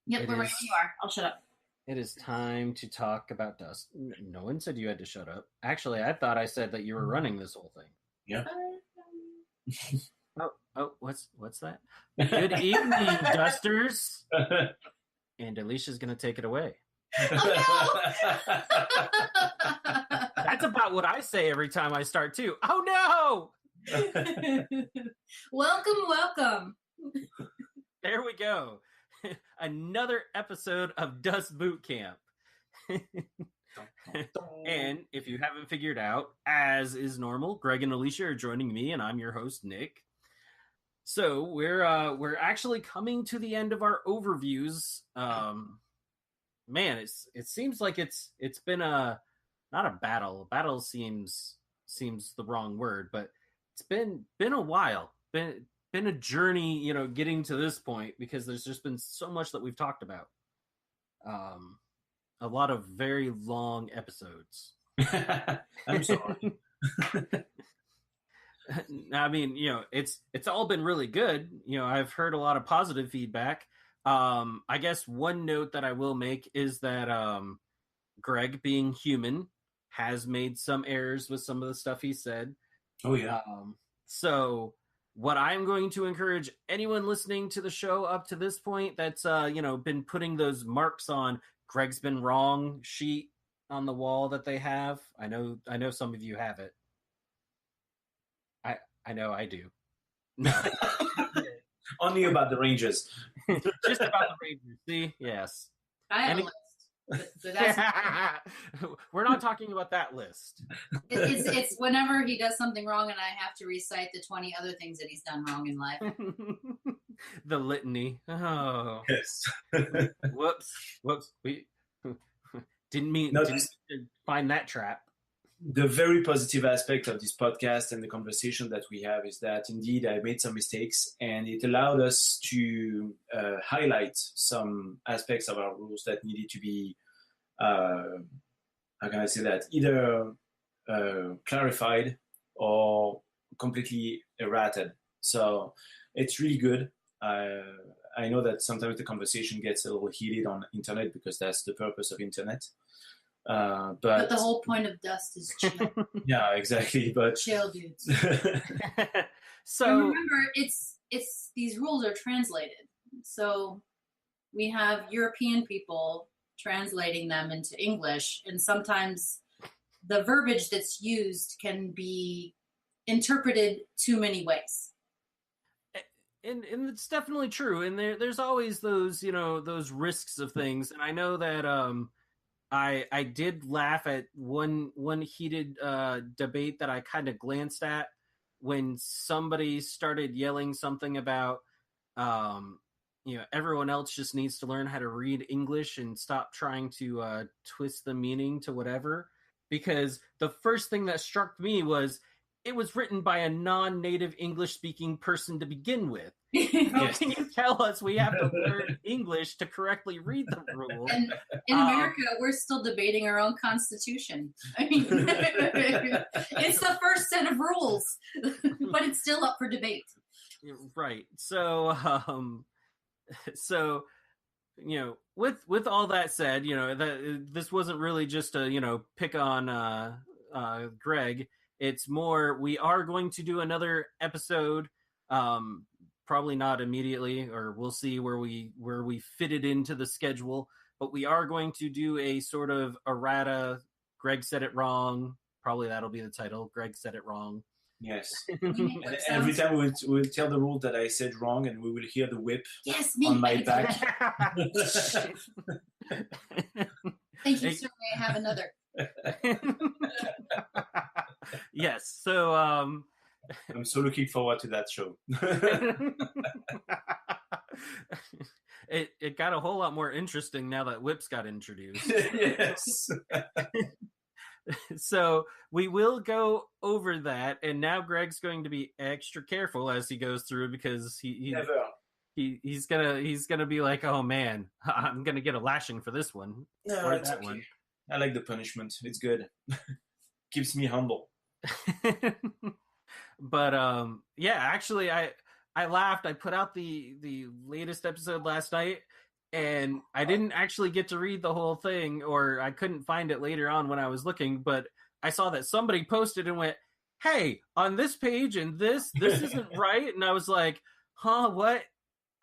Yep, we're ready when you are. I'll shut up. It is time to talk about Dust. No one said you had to shut up. Actually, I thought I said that you were running this whole thing. Yeah. Oh, what's that? Good evening, Dusters. And Alicia's going to take it away. Oh That's about what I say every time I start too. Oh no! Welcome. There we go. Another episode of Dust Bootcamp. And if you haven't figured out, as is normal, Greg and Alicia are joining me, and I'm your host, Nick. So we're actually coming to the end of our overviews. Man, it seems like it's been not a battle. Battle seems the wrong word, but it's been a while. Been a journey, getting to this point, because there's just been so much that we've talked about. A lot of very long episodes. I'm sorry. I mean, it's all been really good. I've heard a lot of positive feedback. I guess one note that I will make is that Greg, being human, has made some errors with some of the stuff he said. Oh, yeah. So what I'm going to encourage anyone listening to the show up to this point that's, been putting those marks on Greg's been wrong sheet on the wall that they have. I know some of you have it. I know I do. No. Only about the Rangers. Just about the Rangers. See? Yes. I have a list. But that's... We're not talking about that list. It's whenever he does something wrong and I have to recite the 20 other things that he's done wrong in life. The litany. Oh. Yes. Whoops. We didn't mean to find that trap. The very positive aspect of this podcast and the conversation that we have is that indeed I made some mistakes, and it allowed us to highlight some aspects of our rules that needed to be, how can I say that, either clarified or completely errated. So it's really good. I know that sometimes the conversation gets a little heated on internet because that's the purpose of internet. But the whole point of Dust is chill. Yeah, exactly. But chill, dudes. So and remember, it's these rules are translated. So we have European people translating them into English, and sometimes the verbiage that's used can be interpreted too many ways. And it's definitely true. And there's always those, those risks of things. And I know that I did laugh at one heated debate that I kind of glanced at when somebody started yelling something about, everyone else just needs to learn how to read English and stop trying to twist the meaning to whatever. Because the first thing that struck me was it was written by a non-native English-speaking person to begin with. How can you tell us we have to learn English to correctly read the rules? And in America, we're still debating our own constitution. I mean, it's the first set of rules, but it's still up for debate. Right. So, with all that said, this wasn't really just a, pick on Greg. It's more, we are going to do another episode, probably not immediately, or we'll see where we fit it into the schedule. But we are going to do a sort of errata. Greg said it wrong. Probably that'll be the title. Greg said it wrong. Yes. And every time we'll tell the rule that I said wrong, and we will hear the whip on my back. Thank you, sir. May I have another? Yes. So I'm so looking forward to that show. It got a whole lot more interesting now that whips got introduced. Yes. So we will go over that, and now Greg's going to be extra careful as he goes through, because he's gonna be like, oh man, I'm gonna get a lashing for this one. No, it's okay. One. I like the punishment. It's good. Keeps me humble. But yeah, actually I laughed. I put out the latest episode last night, and I didn't actually get to read the whole thing, or I couldn't find it later on when I was looking, but I saw that somebody posted and went, hey, on this page and this isn't right. And I was like, huh, what?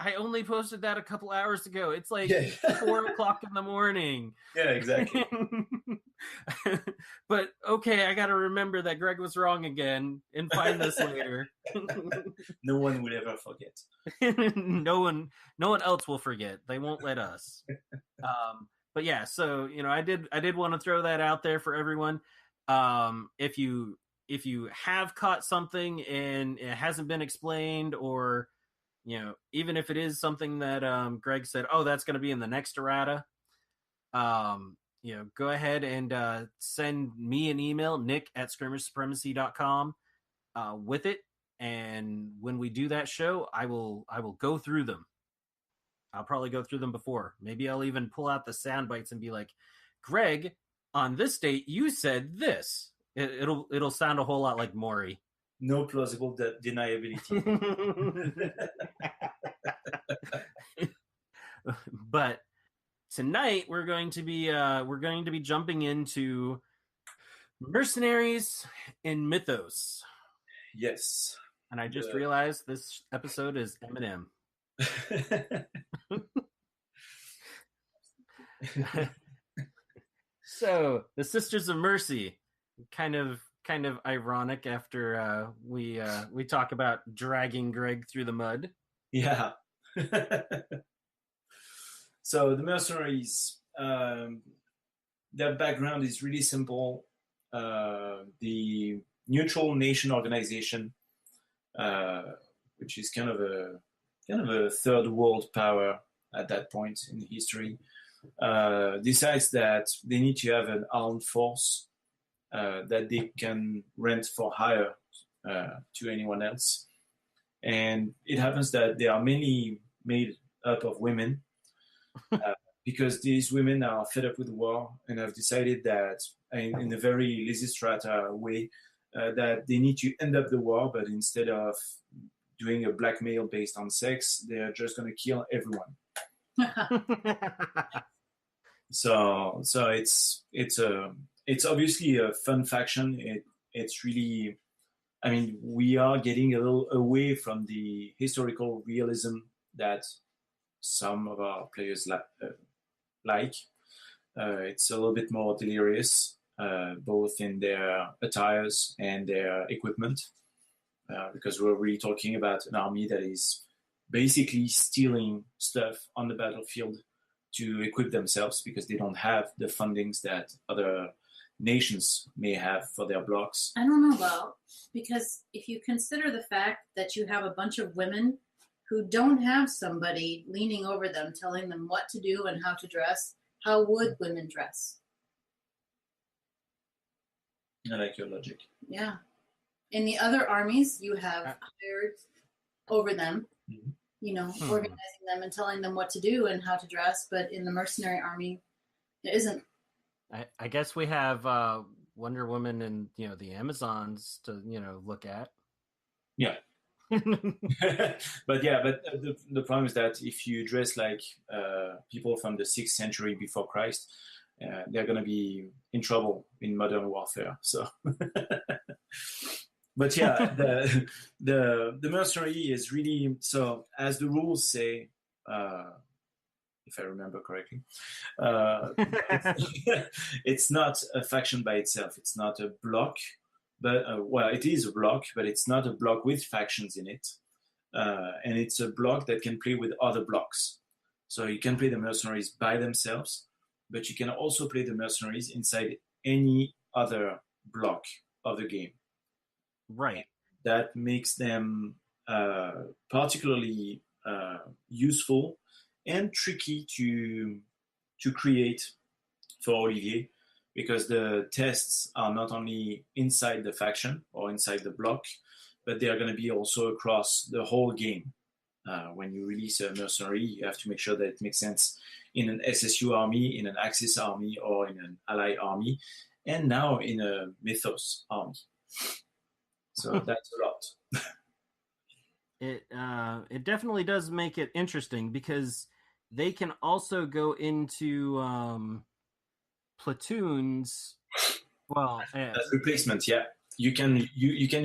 I only posted that a couple hours ago. It's like 4:00 in the morning. Yeah, exactly. But okay, I got to remember that Greg was wrong again and find this later. No one will ever forget. No one else will forget. They won't let us. But yeah, so I did want to throw that out there for everyone. If you have caught something and it hasn't been explained, or even if it is something that Greg said, oh, that's going to be in the next errata, go ahead and send me an email, nick@skirmishsupremacy.com, with it. And when we do that show, I will go through them. I'll probably go through them before. Maybe I'll even pull out the sound bites and be like, Greg, on this date, you said this. It'll sound a whole lot like Maury. No plausible deniability. But tonight we're going to be jumping into Mercenaries and Mythos. Yes. And I just realized this episode is Eminem. So the Sisters of Mercy, kind of ironic after we talk about dragging Greg through the mud. Yeah. So the Mercenaries, their background is really simple. The neutral nation organization, which is kind of a third world power at that point in history, decides that they need to have an armed force that they can rent for hire to anyone else. And it happens that they are mainly made up of women because these women are fed up with the war and have decided that, in a very Lysistrata way, that they need to end up the war, but instead of doing a blackmail based on sex, they're just going to kill everyone. So it's obviously a fun faction. It's really, I mean, we are getting a little away from the historical realism that some of our players like. It's a little bit more delirious, both in their attires and their equipment, because we're really talking about an army that is basically stealing stuff on the battlefield to equip themselves because they don't have the fundings that other nations may have for their blocks. I don't know about, because if you consider the fact that you have a bunch of women who don't have somebody leaning over them telling them what to do and how to dress, how would women dress? I like your logic. Yeah. In the other armies, you have hired over them, organizing them and telling them what to do and how to dress. But in the mercenary army, it isn't. I guess we have Wonder Woman and the Amazons to look at. Yeah. But the problem is that if you dress like people from the 6th century before Christ, they're going to be in trouble in modern warfare. So, but yeah, the mercenary is really, so as the rules say, if I remember correctly, it's not a faction by itself. It's not a block, but it is a block, but it's not a block with factions in it. And it's a block that can play with other blocks. So you can play the mercenaries by themselves, but you can also play the mercenaries inside any other block of the game. Right. That makes them particularly useful and tricky to create for Olivier, because the tests are not only inside the faction or inside the block, but they are going to be also across the whole game. When you release a mercenary, you have to make sure that it makes sense in an SSU army, in an Axis army, or in an Ally army, and now in a Mythos army. So that's a lot. It definitely does make it interesting, because they can also go into platoons. Well, As replacement, yeah. You can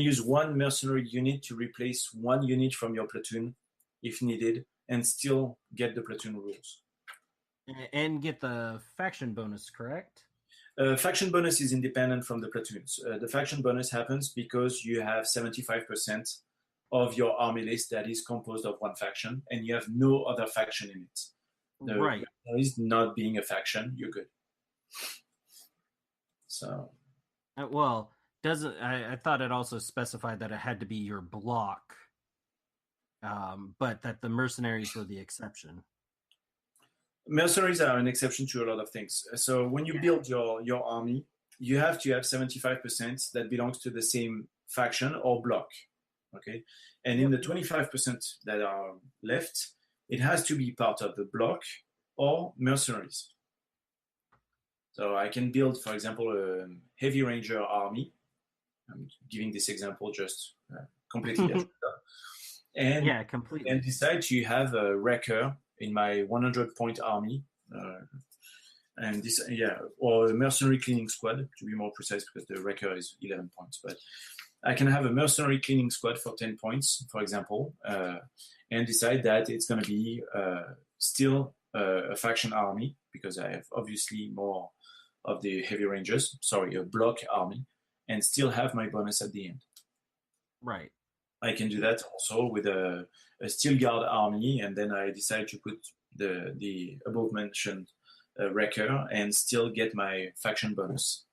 use one mercenary unit to replace one unit from your platoon if needed, and still get the platoon rules. And get the faction bonus, correct? Faction bonus is independent from the platoons. The faction bonus happens because you have 75% of your army list that is composed of one faction, and you have no other faction in it. The Right. Mercenaries not being a faction, you're good. So, well, doesn't I thought it also specified that it had to be your block, but that the mercenaries were the exception. Mercenaries are an exception to a lot of things. So when you build your army, you have to have 75% that belongs to the same faction or block. Okay, and in the 25% that are left, it has to be part of the block or mercenaries. So I can build, for example, a heavy ranger army. I'm giving this example just completely. And completely. And decide to have a wrecker in my 100-point army, and this, or a mercenary cleaning squad to be more precise, because the wrecker is 11 points. But I can have a mercenary cleaning squad for 10 points, for example, and decide that it's going to be still a faction army, because I have obviously more of the heavy rangers. Sorry, a block army, and still have my bonus at the end. Right. I can do that also with a steel guard army, and then I decide to put the above mentioned wrecker and still get my faction bonus.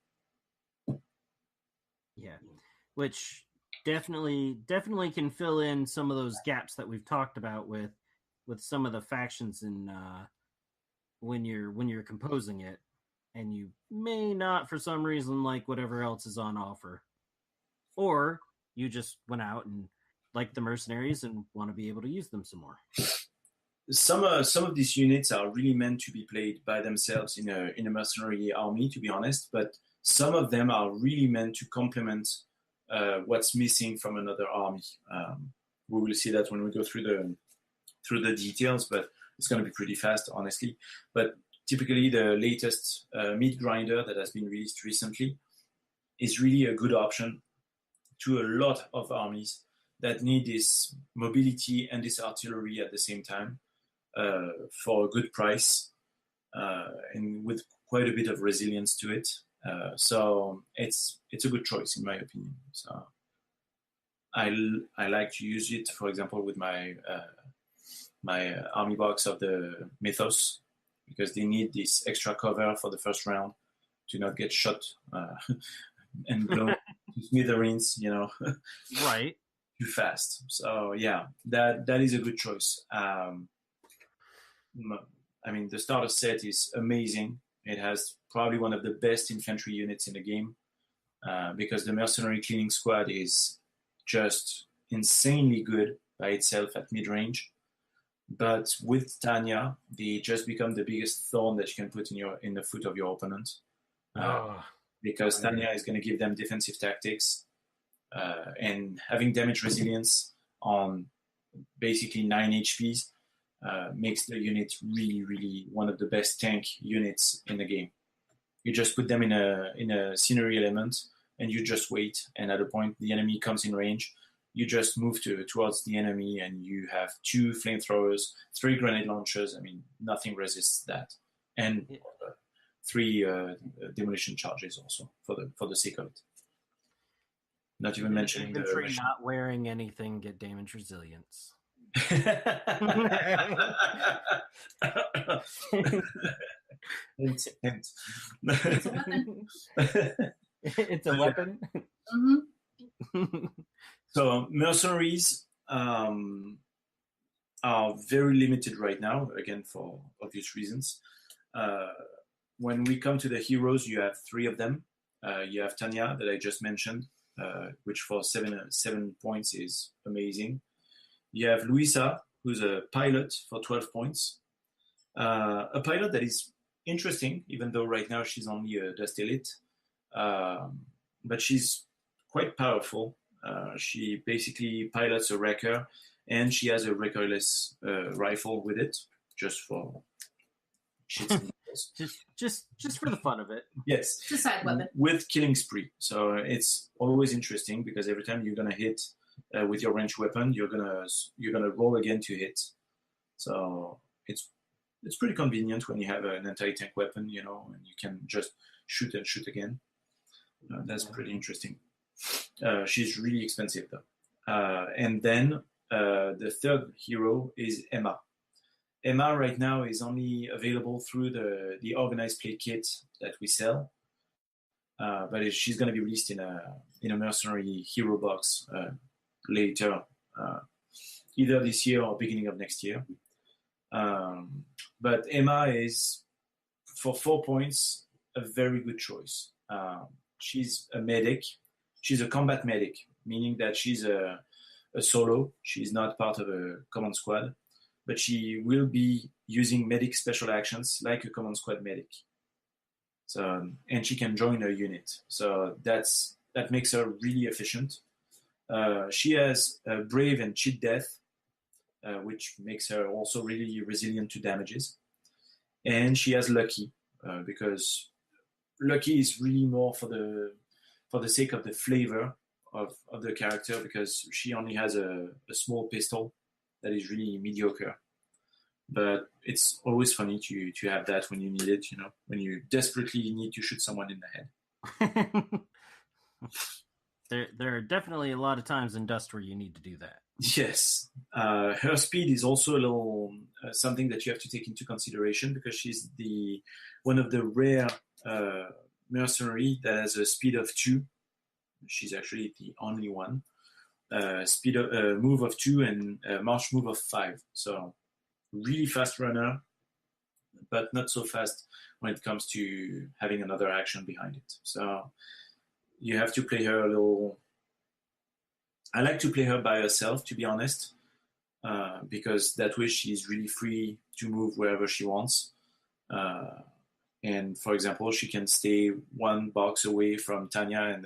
Yeah, which definitely can fill in some of those gaps that we've talked about with some of the factions in when you're composing it, and you may not for some reason like whatever else is on offer, or you just went out and like the mercenaries and want to be able to use them some more. Some of these units are really meant to be played by themselves in a mercenary army, to be honest, but some of them are really meant to complement what's missing from another army. We will see that when we go through the details, but it's going to be pretty fast, honestly. But typically the latest meat grinder that has been released recently is really a good option to a lot of armies that need this mobility and this artillery at the same time for a good price and with quite a bit of resilience to it. So it's a good choice in my opinion. So I like to use it, for example, with my my army box of the Mythos, because they need this extra cover for the first round to not get shot and blown to smithereens, Right. too fast. So yeah, that is a good choice. I mean, the starter set is amazing. It has probably one of the best infantry units in the game, because the mercenary cleaning squad is just insanely good by itself at mid-range. But with Tanya, they just become the biggest thorn that you can put in the foot of your opponent, because Tanya is going to give them defensive tactics, and having damage resilience on basically 9 HPs makes the unit really, really one of the best tank units in the game. You just put them in a scenery element, and you just wait. And at a point the enemy comes in range, you just move towards the enemy, and you have 2 flamethrowers, 3 grenade launchers. I mean, nothing resists that, and 3 demolition charges also for the sake of it. Not even mentioning the not wearing anything get damage resilience. Hint. It's a weapon. It's a weapon. Mm-hmm. So mercenaries are very limited right now, again for obvious reasons. When we come to the heroes, you have 3 of them. You have Tanya that I just mentioned, which for 7 points is amazing. You have Luisa, who's a pilot for 12 points. A pilot that is interesting, even though right now she's only a Dust Elite. But she's quite powerful. She basically pilots a wrecker, and she has a wreckerless rifle with it. just for shits and giggles. just for the fun of it. Yes. It's a side weapon. With killing spree. So it's always interesting because every time you're gonna hit with your ranged weapon, you're gonna roll again to hit. So it's pretty convenient when you have an anti-tank weapon, you know, and you can just shoot and shoot again. That's pretty interesting. She's really expensive though. And then the third hero is Emma. Emma right now is only available through the organized play kit that we sell, but she's going to be released in a mercenary hero box later, either this year or beginning of next year. But Emma is, for 4 points, a very good choice. She's a medic. She's a combat medic, meaning that she's a solo. She's not part of a command squad, but she will be using medic special actions like a command squad medic. So, and she can join a unit. So that makes her really efficient. She has Brave and Cheat Death, which makes her also really resilient to damages. And she has Lucky, because Lucky is really more for the sake of the flavor of the character, because she only has a small pistol that is really mediocre. But it's always funny to have that when you need it, you know, when you desperately need to shoot someone in the head. There are definitely a lot of times in Dust where you need to do that. Yes. Her speed is also a little something that you have to take into consideration, because she's one of the rare mercenary that has a speed of 2. She's actually the only one. Move of 2 and march move of 5. So really fast runner, but not so fast when it comes to having another action behind it. So you have to play her a little. I like to play her by herself, to be honest, because that way she's really free to move wherever she wants. And for example, she can stay 1 box away from Tanya and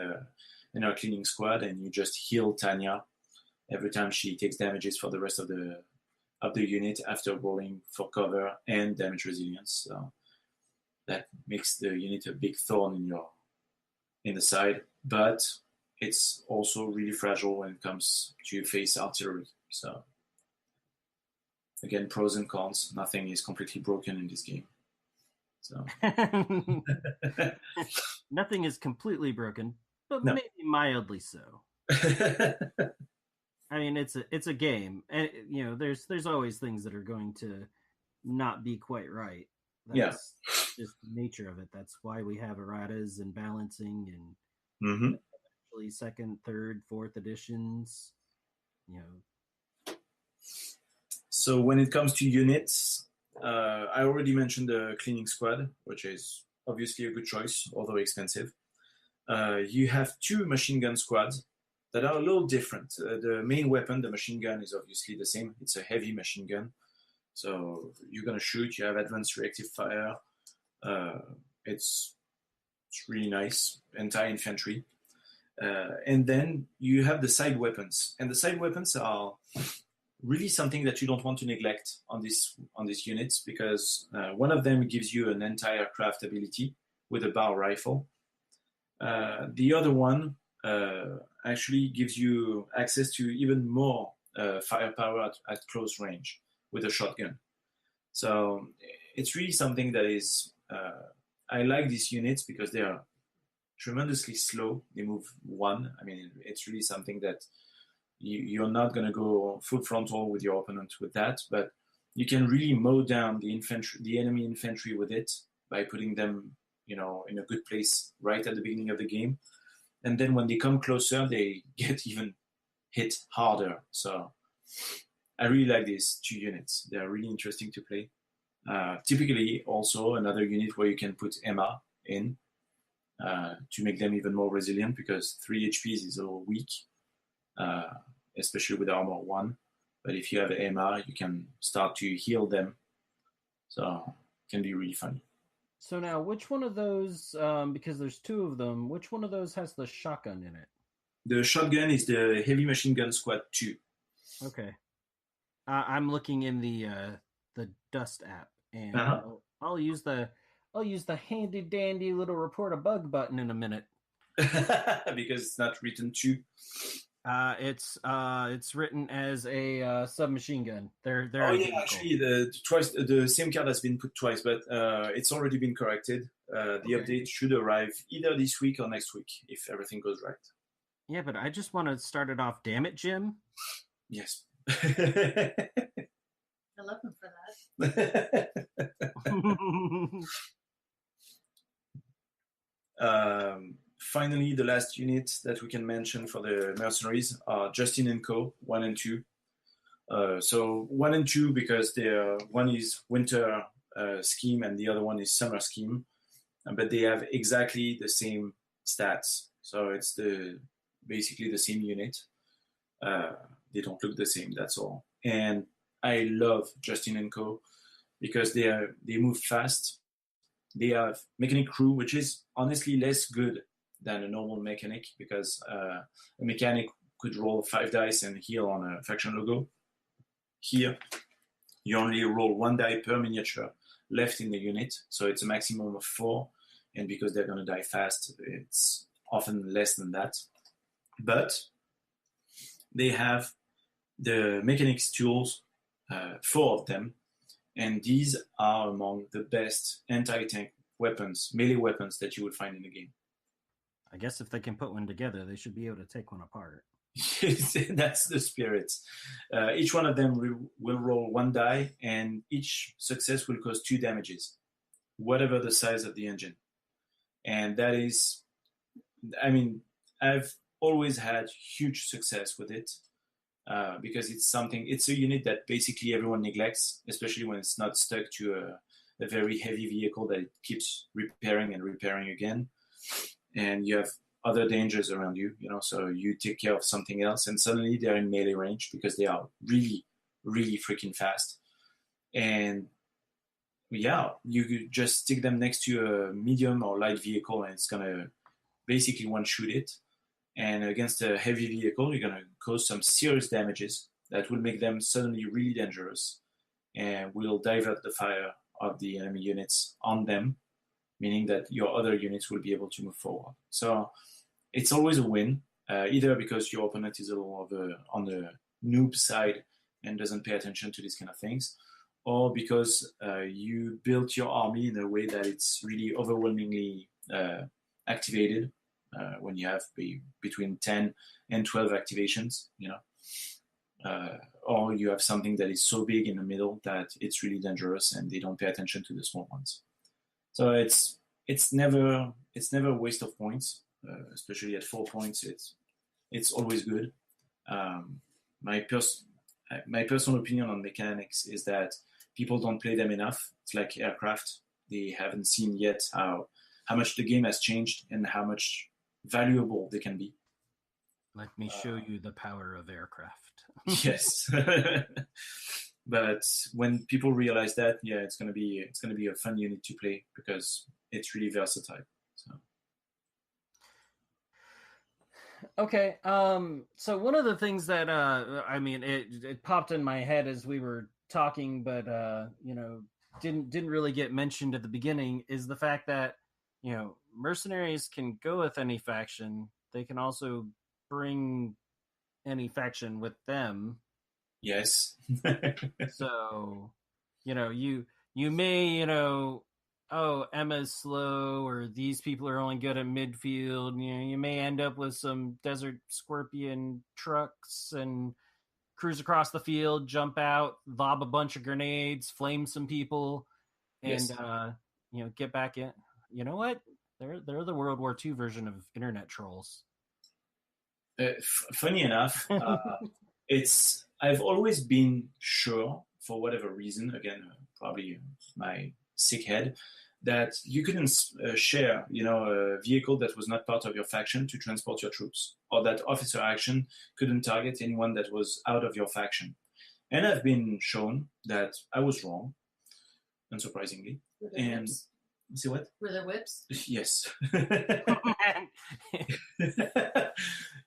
her cleaning squad, and you just heal Tanya every time she takes damages for the rest of the unit after rolling for cover and damage resilience. So that makes the unit a big thorn in the side, but it's also really fragile when it comes to face artillery. So again, pros and cons. Nothing is completely broken in this game. So nothing is completely broken, but No. maybe mildly so. I mean, it's a game, and you know, there's always things that are going to not be quite right. That's just the nature of it. That's why we have erratas and balancing and actually 2nd, 3rd, 4th editions. You know. So when it comes to units, I already mentioned the cleaning squad, which is obviously a good choice, although expensive. You have 2 machine gun squads that are a little different. The main weapon, the machine gun, is obviously the same. It's a heavy machine gun. So you're going to shoot. You have advanced reactive fire. It's really nice. Anti-infantry. And then you have the side weapons. And the side weapons are really something that you don't want to neglect on these units, because one of them gives you an entire craft ability with a bow rifle. The other one actually gives you access to even more firepower at close range with a shotgun. So it's really something that is. I like these units because they are tremendously slow. They move 1. I mean, it's really something that you're not going to go full frontal with your opponent with that, but you can really mow down the enemy infantry with it by putting them, you know, in a good place right at the beginning of the game. And then when they come closer, they get even hit harder. So I really like these 2 units. They're really interesting to play. Typically, also another unit where you can put Emma in to make them even more resilient, because 3 HPs is a little weak, especially with armor 1. But if you have Emma, you can start to heal them. So it can be really funny. So now, which one of those, because there's 2 of them, which one of those has the shotgun in it? The shotgun is the heavy machine gun squad 2. Okay. I'm looking in the the Dust app, and Uh-huh. I'll use the handy dandy little report a bug button in a minute. Because it's not written to. It's written as a submachine gun. They're Oh yeah, identical. actually, the same card has been put twice, but it's already been corrected. The update should arrive either this week or next week if everything goes right. Yeah, but I just want to start it off. Damn it, Jim. Yes. I love him for that. Finally, the last unit that we can mention for the Mercenaries are Justin and Co. 1 and 2. So 1 and 2 because one is winter scheme and the other one is summer scheme, but they have exactly the same stats. So it's basically the same unit. They don't look the same, that's all. And I love Justin and Co. because they move fast. They have mechanic crew, which is honestly less good than a normal mechanic because a mechanic could roll 5 dice and heal on a faction logo. Here, you only roll 1 die per miniature left in the unit, so it's a maximum of 4. And because they're going to die fast, it's often less than that. But they have the mechanics tools, 4 of them, and these are among the best anti-tank weapons, melee weapons that you would find in the game. I guess if they can put one together, they should be able to take one apart. That's the spirit. Each one of them will roll 1 die, and each success will cause 2 damages, whatever the size of the engine. And that is, I mean, I've always had huge success with it because it's a unit that basically everyone neglects, especially when it's not stuck to a very heavy vehicle that it keeps repairing and repairing again. And you have other dangers around you, so you take care of something else and suddenly they're in melee range because they are really, really freaking fast. And yeah, you just stick them next to a medium or light vehicle and it's going to basically one-shoot it. And against a heavy vehicle, you're going to cause some serious damages that will make them suddenly really dangerous and will divert the fire of the enemy units on them, meaning that your other units will be able to move forward. So it's always a win, either because your opponent is a little on the noob side and doesn't pay attention to these kind of things, or because you built your army in a way that it's really overwhelmingly activated when you have between 10 and 12 activations, or you have something that is so big in the middle that it's really dangerous and they don't pay attention to the small ones. So it's never a waste of points, especially at 4 points. It's always good. My personal opinion on mechanics is that people don't play them enough. It's like aircraft; they haven't seen yet how much the game has changed and how much valuable they can be. Let me show you the power of aircraft. Yes. But when people realize that, yeah, it's gonna be a fun unit to play because it's really versatile. So. Okay. So one of the things that it popped in my head as we were talking, but didn't really get mentioned at the beginning is the fact that mercenaries can go with any faction. They can also bring any faction with them. Yes. So, you may, Emma's slow, or these people are only good at midfield. You may end up with some Desert Scorpion trucks and cruise across the field, jump out, lob a bunch of grenades, flame some people, and yes. Get back in. You know what? They're the World War II version of internet trolls. Funny enough, I've always been sure, for whatever reason, again, probably my sick head, that you couldn't share, a vehicle that was not part of your faction to transport your troops, or that officer action couldn't target anyone that was out of your faction. And I've been shown that I was wrong, unsurprisingly. And see what? Were there whips? Yes.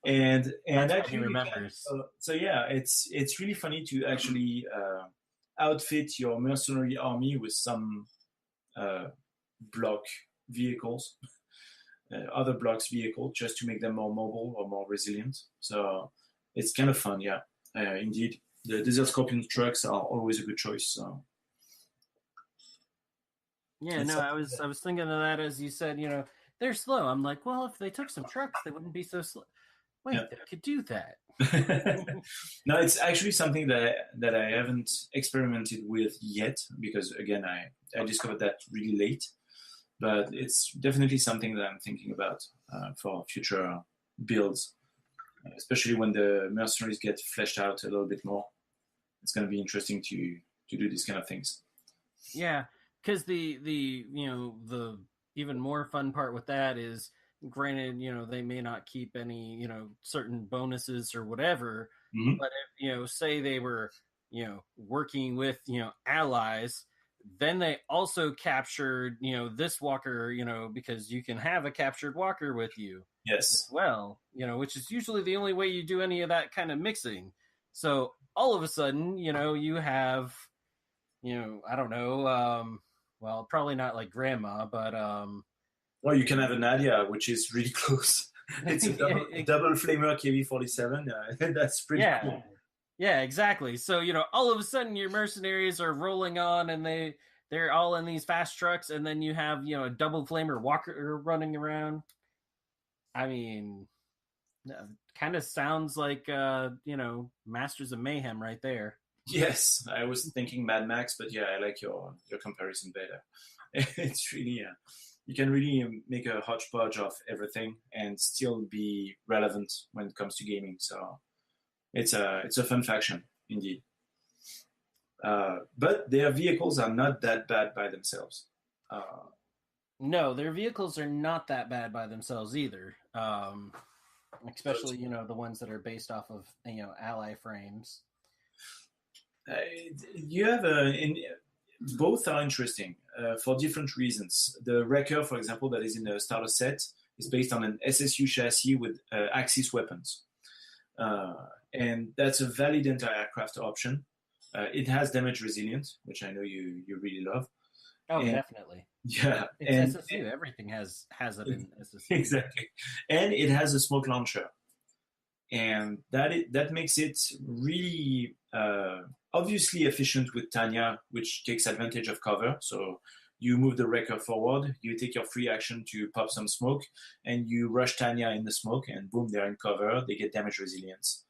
and That's actually he remembers. so yeah, it's really funny to actually outfit your mercenary army with some block vehicles, other blocks vehicle, just to make them more mobile or more resilient. So it's kind of fun, yeah. Indeed, the Desert Scorpion trucks are always a good choice. So yeah, no, I was thinking of that as you said. They're slow. I'm like, well, if they took some trucks, they wouldn't be so slow. Wait, yeah. They could do that. No, it's actually something that I haven't experimented with yet, because again, I discovered that really late. But it's definitely something that I'm thinking about for future builds, especially when the mercenaries get fleshed out a little bit more. It's going to be interesting to do these kind of things. Yeah, because the even more fun part with that is, granted, they may not keep any certain bonuses or whatever, mm-hmm. but if say they were working with allies, then they also captured this walker, because you can have a captured walker with you. Yes. As well, which is usually the only way you do any of that kind of mixing. So all of a sudden, you have, I don't know, well, probably not like grandma, but well, you can have a Nadia, which is really close. It's a double flamer KV-47. That's pretty cool. Yeah, exactly. So, all of a sudden your mercenaries are rolling on, and they're all in these fast trucks, and then you have, a double flamer walker running around. I mean, kind of sounds like, Masters of Mayhem right there. Yes, I was thinking Mad Max, but yeah, I like your comparison better. It's really, you can really make a hodgepodge of everything and still be relevant when it comes to gaming. So it's a fun faction indeed. But their vehicles are not that bad by themselves. No, their vehicles are not that bad by themselves either. Especially, the ones that are based off of, ally frames. You have both are interesting for different reasons. The Wrecker, for example, that is in the starter set, is based on an SSU chassis with Axis weapons. And that's a valid anti-aircraft option. It has damage resilience, which I know you really love. Oh, and, definitely. Yeah. It's SSU. Everything has it in SSU. Exactly. And it has a smoke launcher. And that makes it really obviously efficient with Tanya, which takes advantage of cover. So you move the Wrecker forward, you take your free action to pop some smoke, and you rush Tanya in the smoke, and boom, they're in cover. They get damage resilience.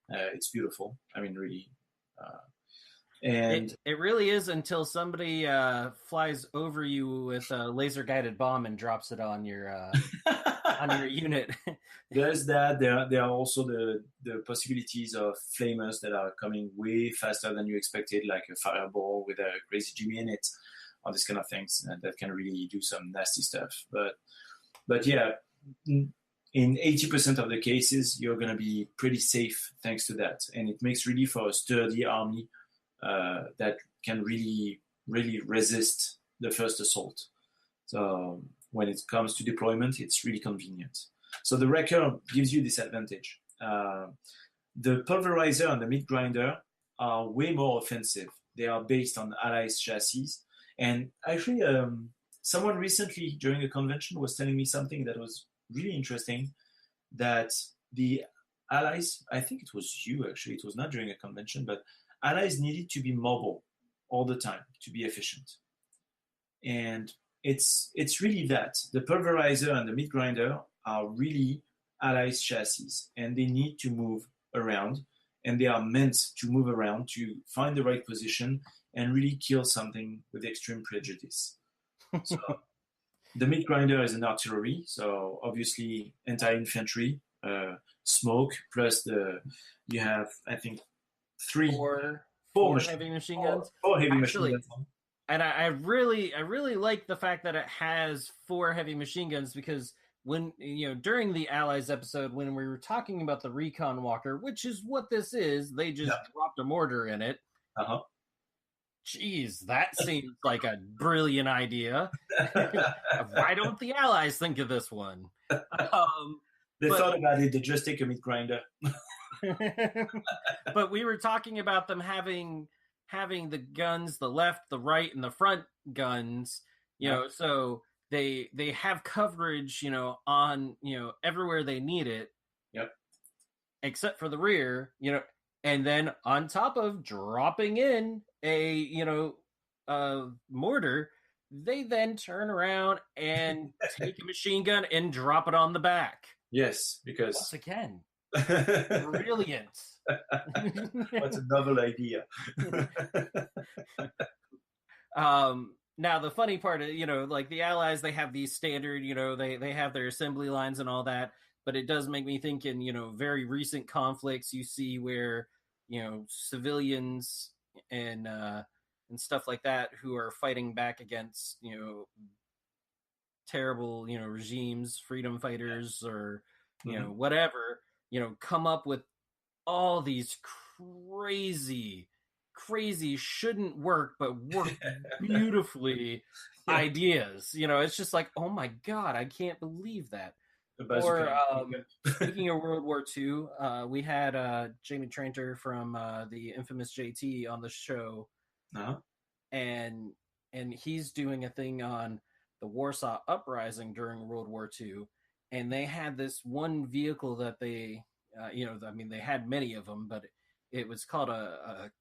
It's beautiful. I mean, really. And it really is, until somebody flies over you with a laser guided bomb and drops it on your on your unit. There's that. There are also the possibilities of flamers that are coming way faster than you expected, like a fireball with a crazy Jimmy in it, all these kind of things that can really do some nasty stuff. But yeah, in 80% of the cases, you're going to be pretty safe thanks to that, and it makes really for a sturdy army that can really, really resist the first assault. So when it comes to deployment, it's really convenient. So the Wrecker gives you this advantage. The Pulverizer and the Meat Grinder are way more offensive. They are based on Allies chassis. And actually, someone recently during a convention was telling me something that was really interesting, that the Allies, I think it was you actually, it was not during a convention, but Allies needed to be mobile all the time to be efficient. And it's really that. The Pulverizer and the Meat Grinder are really Allies chassis, and they need to move around, and they are meant to move around to find the right position and really kill something with extreme prejudice. So the Meat Grinder is an artillery, so obviously anti-infantry, smoke, plus you have, I think, four heavy machine guns. Four heavy machine guns. And I really like the fact that it has 4 heavy machine guns, because when during the Allies episode, when we were talking about the Recon Walker, which is what this is, they just dropped a mortar in it. Jeez, that seems like a brilliant idea. Why don't the Allies think of this one? They thought about it. They just take a Meat Grinder. But we were talking about them having having the guns, the left, the right, and the front guns, you know, so they have coverage, you know, on, you know, everywhere they need it. Yep. Except for the rear, you know, and then on top of dropping in a, you know, mortar, they then turn around and take a machine gun and drop it on the back. Yes, because once again, brilliant. What a novel idea. Now the funny part is, you know, like the Allies, they have these standard, you know, they have their assembly lines and all that, but it does make me think in, you know, very recent conflicts you see where, you know, civilians and stuff like that who are fighting back against, you know, terrible, you know, regimes, freedom fighters, or, you know, whatever, you know, come up with all these crazy shouldn't work but work beautifully ideas. You know, it's just like, oh my god, I can't believe that. Or speaking of World War II, we had Jamie Tranter from the infamous JT on the show, and he's doing a thing on the Warsaw Uprising during World War II, and they had this one vehicle that they, you know, I mean, they had many of them, but it was called a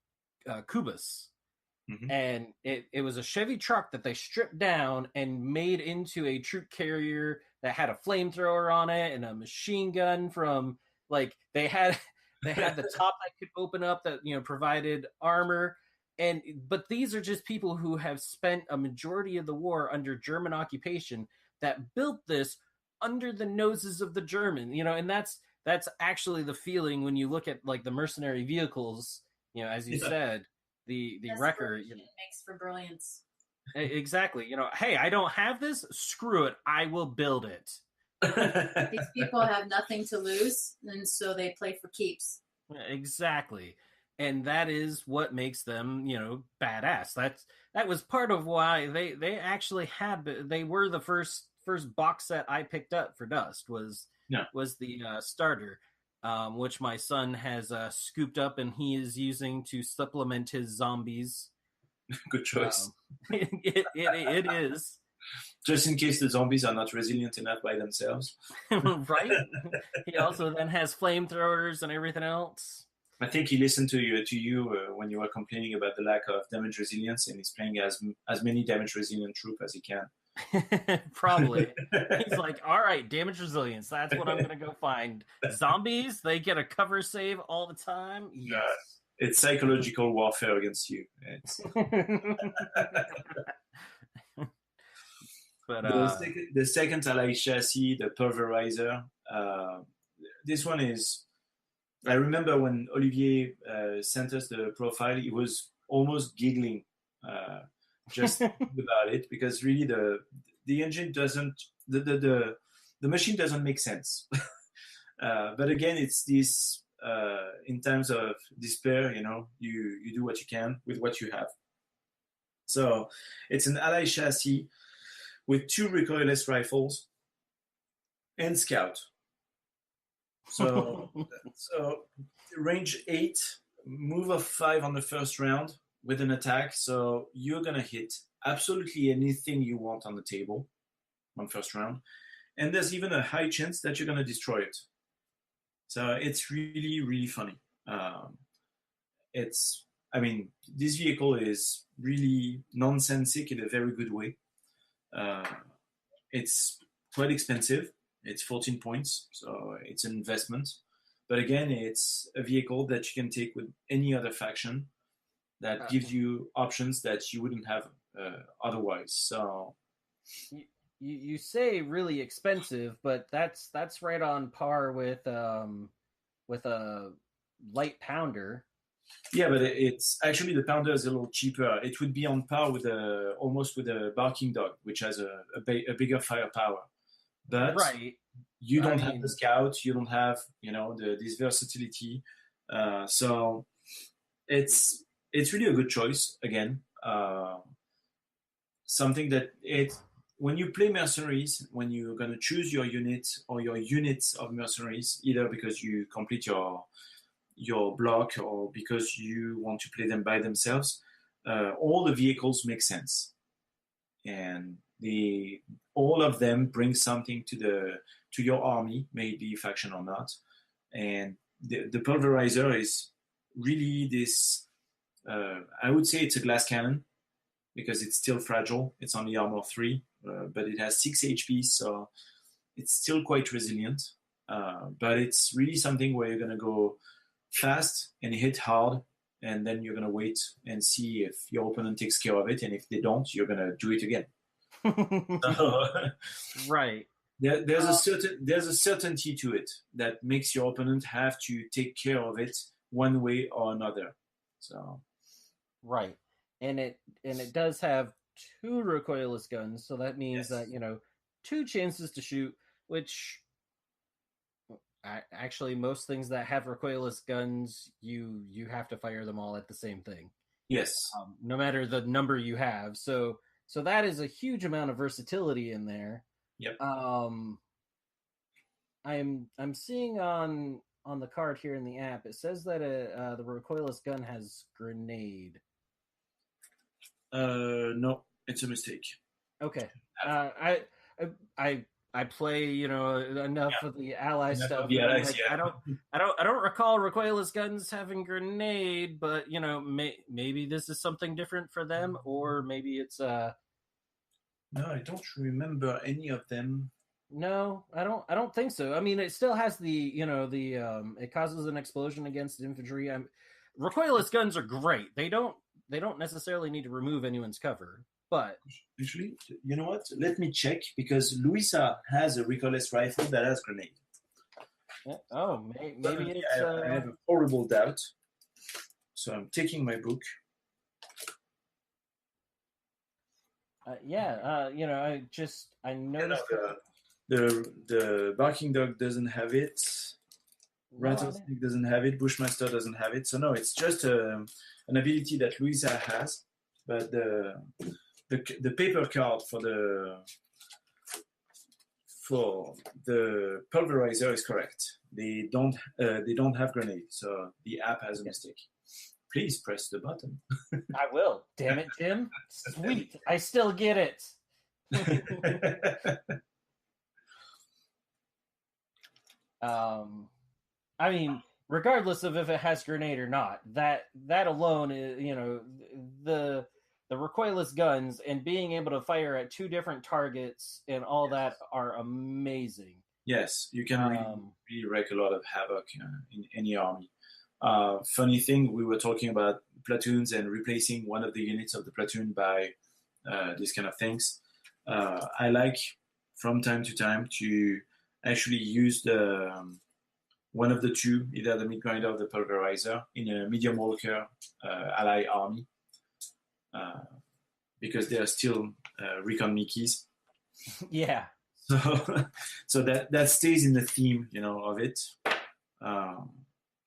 Kubus. And it was a Chevy truck that they stripped down and made into a troop carrier that had a flamethrower on it and a machine gun from, like, they had the top that could open up that, you know, provided armor. But these are just people who have spent a majority of the war under German occupation that built this under the noses of the German, you know, and that's actually the feeling when you look at, like, the mercenary vehicles, you know, as you said, the record, you know, makes for brilliance. Exactly. You know, hey, I don't have this. Screw it. I will build it. These people have nothing to lose, and so they play for keeps. Exactly. And that is what makes them, you know, badass. That was part of why they actually they were the first box set I picked up for Dust was the starter, which my son has scooped up and he is using to supplement his zombies. Good choice. It is. Just in case the zombies are not resilient enough by themselves. Right? He also then has flamethrowers and everything else. I think he listened to you when you were complaining about the lack of damage resilience, and he's playing as many damage resilient troops as he can. Probably. He's like, all right, damage resilience. That's what I'm going to go find. Zombies, they get a cover save all the time. Yes. It's psychological warfare against you. But the second Ally chassis, the pulverizer, this one is, I remember when Olivier sent us the profile, he was almost giggling just about it, because really the engine doesn't, the machine doesn't make sense. But again, it's this, in times of despair, you know, you do what you can with what you have. So it's an Ally chassis with 2 recoilless rifles and scout. So range 8, move of 5 on the first round with an attack. So you're gonna hit absolutely anything you want on the table on first round, and there's even a high chance that you're gonna destroy it. So it's really, really funny. I mean, this vehicle is really nonsensic in a very good way. It's quite expensive. It's 14 points, so it's an investment. But again, it's a vehicle that you can take with any other faction that gives you options that you wouldn't have otherwise. So you say really expensive, but that's right on par with a light pounder. Yeah, but it's actually, the pounder is a little cheaper. It would be on par with almost with a barking dog, which has a bigger firepower. But right. You don't have the scout. You don't have, you know, this versatility. So it's really a good choice. Again, something that when you play mercenaries, when you're going to choose your unit or your units of mercenaries, either because you complete your your block or because you want to play them by themselves, all the vehicles make sense, and all of them bring something to your army, maybe faction or not. And the pulverizer is really this. I would say it's a glass cannon because it's still fragile. It's only armor 3, but it has 6 HP, so it's still quite resilient. But it's really something where you're gonna go fast and hit hard, and then you're gonna wait and see if your opponent takes care of it, and if they don't, you're gonna do it again. Right. There's a certainty to it that makes your opponent have to take care of it one way or another. So right, and it does have 2 recoilless guns, so that means that 2 chances to shoot, which actually most things that have recoilless guns, you have to fire them all at the same thing. Yes, no matter the number you have. So that is a huge amount of versatility in there. Yep. I'm seeing on the card here in the app, it says that the recoilless gun has grenade. No, it's a mistake. Okay. I play, enough of the ally stuff. The allies, I don't recall recoilless guns having grenade, but maybe this is something different for them, or maybe it's No, I don't remember any of them. No, I don't think so. I mean, it still has the it causes an explosion against infantry. Recoilless guns are great. They don't necessarily need to remove anyone's cover, but Actually, you know what? Let me check, because Luisa has a recoilless rifle that has grenade. Maybe it's. I have a horrible doubt, so I'm taking my book. I noticed the barking dog doesn't have it. Rattlesnake doesn't have it. Bushmaster doesn't have it. So no, it's just an ability that Luisa has. But the paper card for the pulverizer is correct. They don't have grenade. So the app has a mistake. Please press the button. I will. Damn it, Jim. Sweet. I still get it. I mean, regardless of if it has grenade or not, that alone is, the recoilless guns and being able to fire at 2 different targets and all that are amazing. Yes, you can really wreak a lot of havoc in any army. Funny thing, we were talking about platoons and replacing one of the units of the platoon by these kind of things. I like from time to time to actually use one of the 2, either the midgrinder or the pulverizer, in a medium walker ally army, because they are still recon Mickeys. Yeah. So that stays in the theme, of it,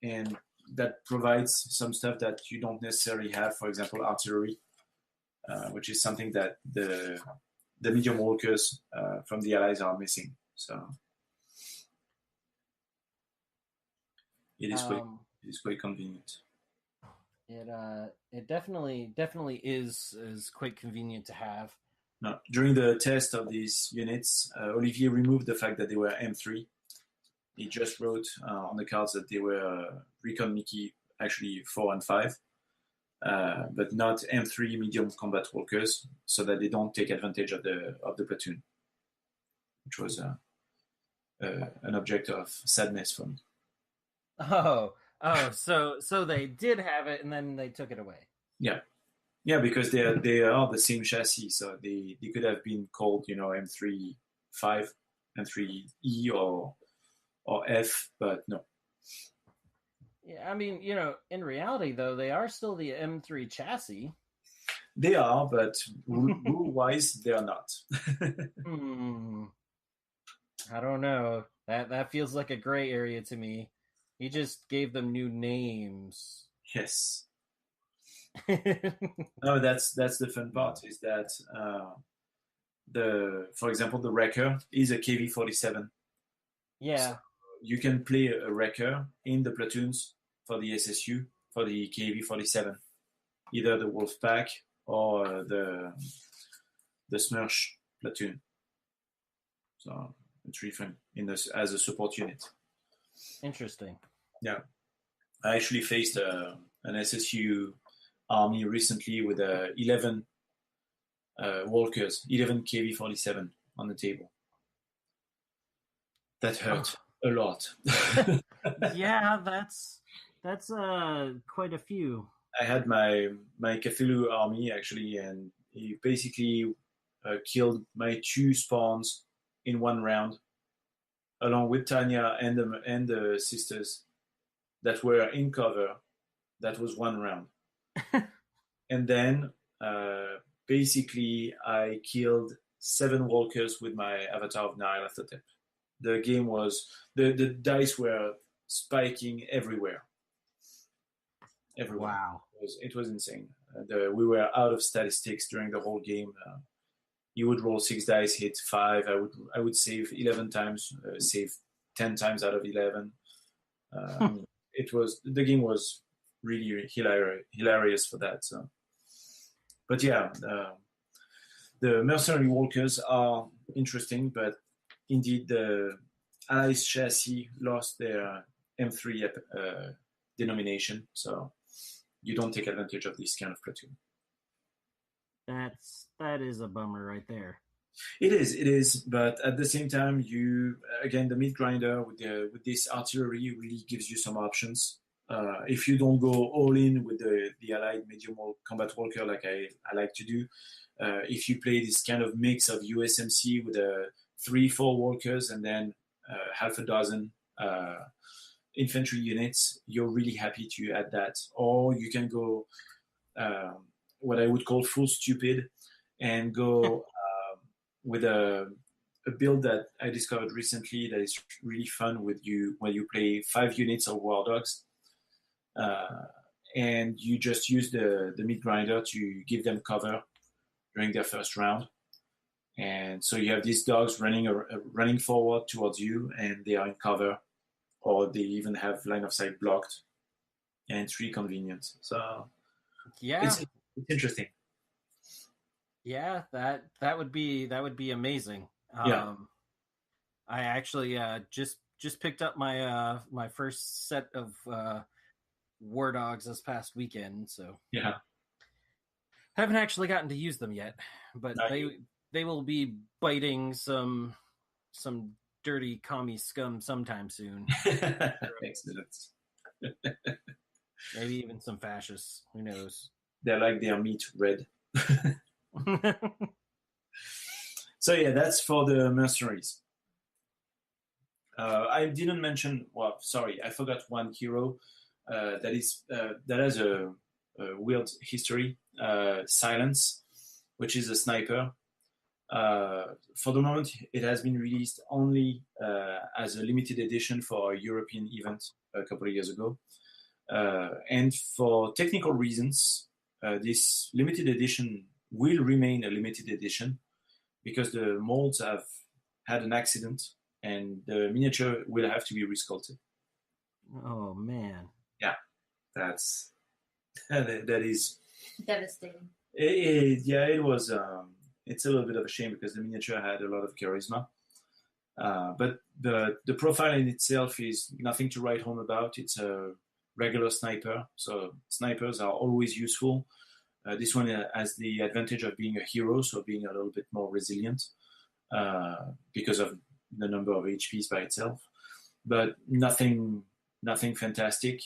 and that provides some stuff that you don't necessarily have. For example, artillery, which is something that the medium walkers from the allies are missing. So it is quite convenient. It definitely is quite convenient to have. No, during the test of these units, Olivier removed the fact that they were M3. He just wrote on the cards that they were Recon Mickey, actually 4 and 5, but not M3 medium combat walkers, so that they don't take advantage of the platoon, which was an object of sadness for me. Oh, so they did have it, and then they took it away. Yeah, because they are the same chassis, so they could have been called, M3 5, M3E or F, but no. Yeah, I mean, in reality, though, they are still the M3 chassis. They are, but rule-wise, they are not. I don't know. That feels like a gray area to me. He just gave them new names. Yes. No, that's the fun part, is that for example, the Wrecker is a KV-47. Yeah. So you can play a Wrecker in the platoons for the SSU, for the KV-47, either the Wolf Pack or the Smersh platoon. So it's really fun as a support unit. Interesting. Yeah. I actually faced an SSU army recently with 11 walkers, 11 KV-47 on the table. That hurt a lot. Yeah, that's quite a few. I had my Cthulhu army actually, and he basically killed my 2 spawns in 1 round, along with Tanya and the sisters that were in cover. That was 1 round. And then basically I killed 7 walkers with my Avatar of Nyarlathotep. The game was, the dice were spiking everywhere. Wow. It was insane. We were out of statistics during the whole game. You would roll 6 dice, hit 5. I would save 11 times, save 10 times out of 11. The game was really hilarious for that. So. But yeah, the mercenary walkers are interesting, but indeed the Allies chassis lost their M3 denomination, so you don't take advantage of this kind of platoon. That is a bummer right there. It is, but at the same time, the meat grinder with this artillery really gives you some options. If you don't go all in with the allied medium combat walker like I like to do, if you play this kind of mix of USMC with 3-4 walkers and then half a dozen infantry units, you're really happy to add that. Or you can go what I would call full stupid and go with a build that I discovered recently that is really fun when you play 5 units of war dogs. And you just use the meat grinder to give them cover during their first round. And so you have these dogs running forward towards you, and they are in cover, or they even have line of sight blocked, and it's really convenient. So yeah, it's interesting. Yeah, that would be amazing. Yeah. I actually just picked up my my first set of war dogs this past weekend, so yeah, haven't actually gotten to use them yet, but they will be biting some dirty commie scum sometime soon. Excellent. Maybe even some fascists. Who knows? They're like their meat red. So yeah, that's for the mercenaries. I didn't mention. Well, sorry, I forgot one hero that has a weird history. Silence, which is a sniper. For the moment, it has been released only as a limited edition for a European event a couple of years ago. And for technical reasons, this limited edition will remain a limited edition because the molds have had an accident and the miniature will have to be resculpted. Oh, man. Yeah, that is devastating. It was. It's a little bit of a shame because the miniature had a lot of charisma. But the profile in itself is nothing to write home about. It's a regular sniper, so snipers are always useful. This one has the advantage of being a hero, so being a little bit more resilient because of the number of HPs by itself. But nothing fantastic.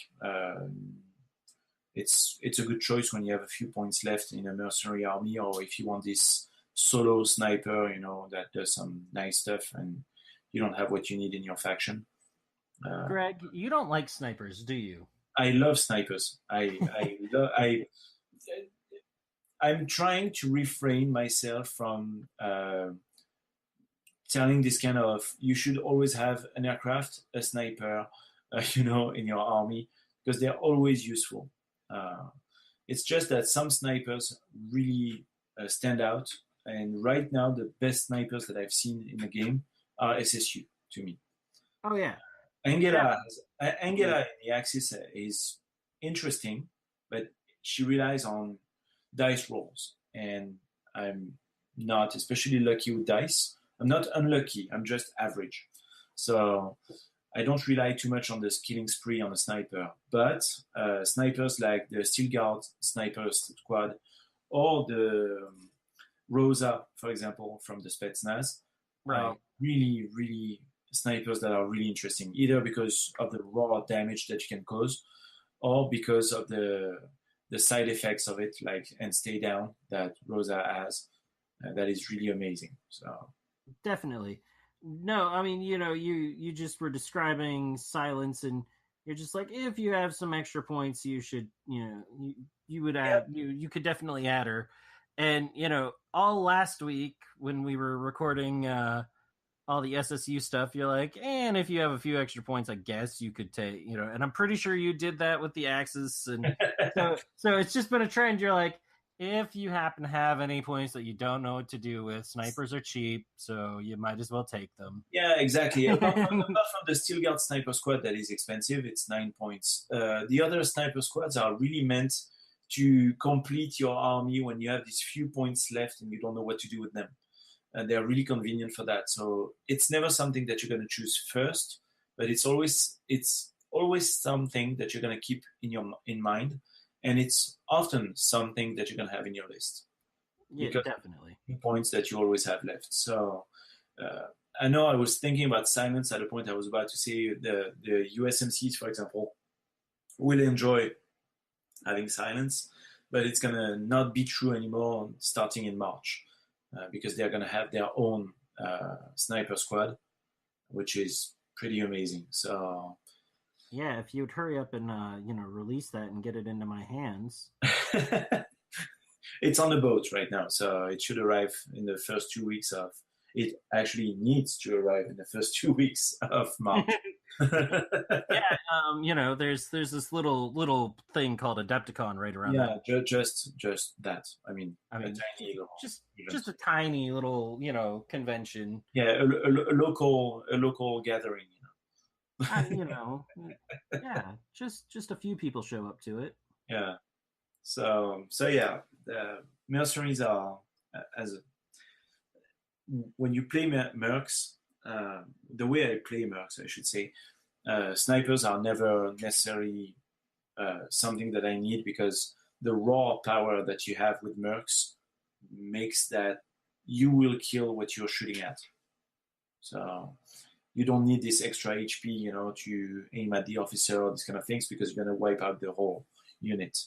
It's a good choice when you have a few points left in a mercenary army, or if you want this solo sniper, that does some nice stuff, and you don't have what you need in your faction. Greg, you don't like snipers, do you? I love snipers. I'm trying to refrain myself from telling this kind of, you should always have an aircraft, a sniper, in your army, because they're always useful. It's just that some snipers really stand out, and right now the best snipers that I've seen in the game are SSU to me. Oh yeah. Angela in the Axis is interesting, but she relies on dice rolls, and I'm not especially lucky with dice. I'm not unlucky. I'm just average. So I don't rely too much on the killing spree on a sniper. But snipers like the Steel Guard Sniper Squad or the Rosa, for example, from the Spetsnaz, are really, really snipers that are really interesting, either because of the raw damage that you can cause or because of the side effects of it, like and stay down that Rosa has. That is really amazing. So definitely. No, I mean, you just were describing silence, and you're just like, if you have some extra points, you should, you would add, you could definitely add her. And, all last week when we were recording all the SSU stuff, you're like, and if you have a few extra points, I guess you could take, and I'm pretty sure you did that with the Axis. And so it's just been a trend. You're like, if you happen to have any points that you don't know what to do with, snipers are cheap, so you might as well take them. Yeah, exactly. Apart from the Steel Guard Sniper Squad that is expensive, it's 9 points. The other sniper squads are really meant to complete your army when you have these few points left and you don't know what to do with them. And they're really convenient for that. So it's never something that you're going to choose first, but it's always something that you're going to keep in mind. And it's often something that you're going to have in your list. Yeah, definitely. Points that you always have left. So I know I was thinking about silence at a point. I was about to say the USMCs, for example, will enjoy having silence, but it's going to not be true anymore starting in March because they're going to have their own sniper squad, which is pretty amazing. So yeah, if you'd hurry up and release that and get it into my hands. It's on the boat right now, so it should arrive in the first 2 weeks of. It actually needs to arrive in the first 2 weeks of March. Yeah, there's this little thing called Adepticon right around. Yeah, just that. I mean, a tiny little, just a tiny little convention. Yeah, a local gathering. Yeah, just a few people show up to it. Yeah. So yeah, mercenaries are when you play Mercs, the way I play Mercs, I should say, snipers are never necessarily something that I need because the raw power that you have with Mercs makes that you will kill what you're shooting at. So you don't need this extra HP, to aim at the officer or these kind of things because you're going to wipe out the whole unit.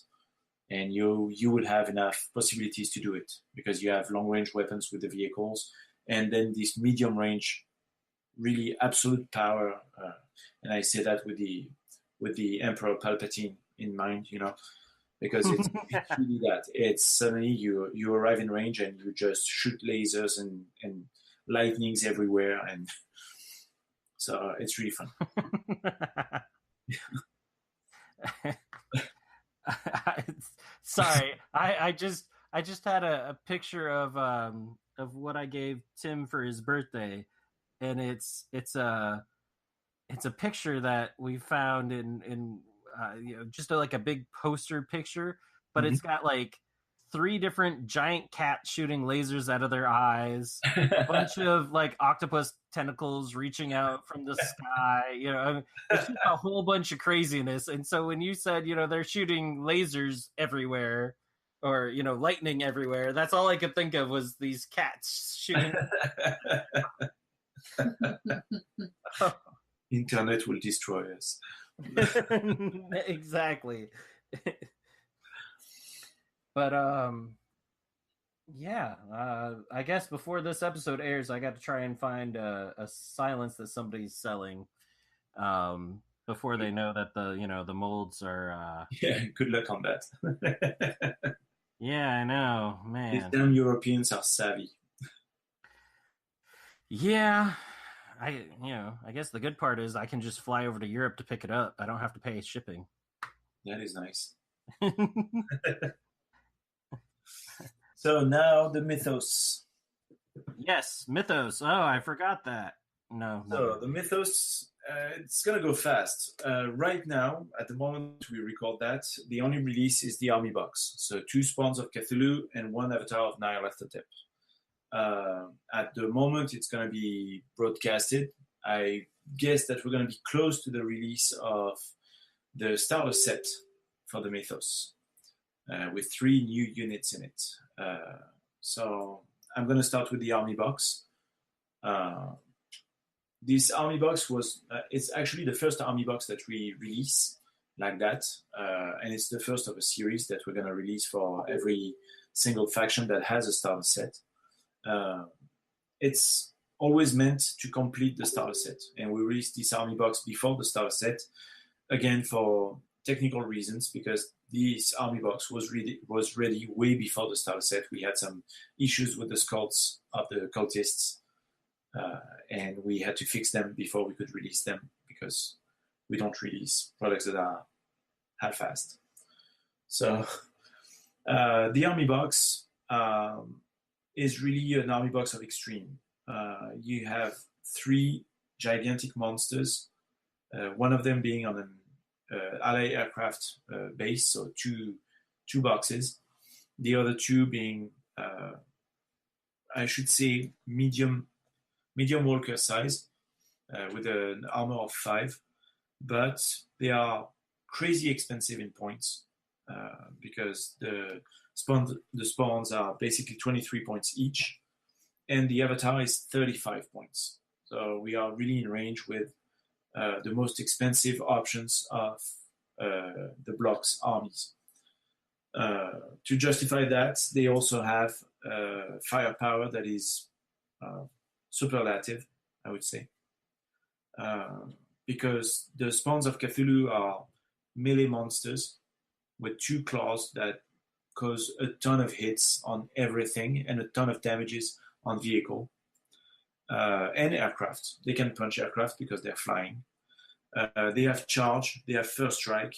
And you will have enough possibilities to do it because you have long-range weapons with the vehicles, and then this medium-range, really absolute power. And I say that with the Emperor Palpatine in mind, because it's really that. It's suddenly you arrive in range and you just shoot lasers and lightnings everywhere, and so it's really fun. Sorry, I just had a picture of what I gave Tim for his birthday, and it's a picture that we found in just like a big poster picture, but It's got like 3 different giant cats shooting lasers out of their eyes, a bunch of like octopus tentacles reaching out from the sky, it's just a whole bunch of craziness. And so when you said, they're shooting lasers everywhere or, lightning everywhere, that's all I could think of was these cats shooting. Internet will destroy us. Exactly. But yeah, I guess before this episode airs, I got to try and find a silence that somebody's selling before they know that the molds are. Yeah, good luck on that. Yeah, I know, man. These damn Europeans are savvy. Yeah, I guess the good part is I can just fly over to Europe to pick it up. I don't have to pay shipping. That is nice. So now the Mythos. Yes, Mythos. Oh, I forgot that. No. So the Mythos It's gonna go fast. Right now, at the moment we record that, the only release is the army box. So 2 spawns of Cthulhu and 1 avatar of Nihil Aftertep. At the moment, it's gonna be broadcasted. I guess that we're gonna be close to the release of the starter set for the Mythos, with 3 new units in it. So I'm gonna start with the army box. This army box was, it's actually the first army box that we release like that. And it's the first of a series that we're going to release for every single faction that has a starter set. It's always meant to complete the starter set. And we released this army box before the starter set, again, for technical reasons, because this army box was ready way before the starter set. We had some issues with the skulls of the cultists. And we had to fix them before we could release them, because we don't release products that are half-assed. So the army box is really an army box of extreme. You have 3 gigantic monsters, one of them being on an ally aircraft base, so two boxes. The other 2 being, I should say, medium walker size, with an armor of 5, but they are crazy expensive in points, because the spawns are basically 23 points each, and the avatar is 35 points. So we are really in range with the most expensive options of the Blocs armies. To justify that, they also have firepower that is superlative, I would say, because the spawns of Cthulhu are melee monsters with 2 claws that cause a ton of hits on everything and a ton of damages on vehicle and aircraft. They can punch aircraft because they're flying. They have charge, they have first strike.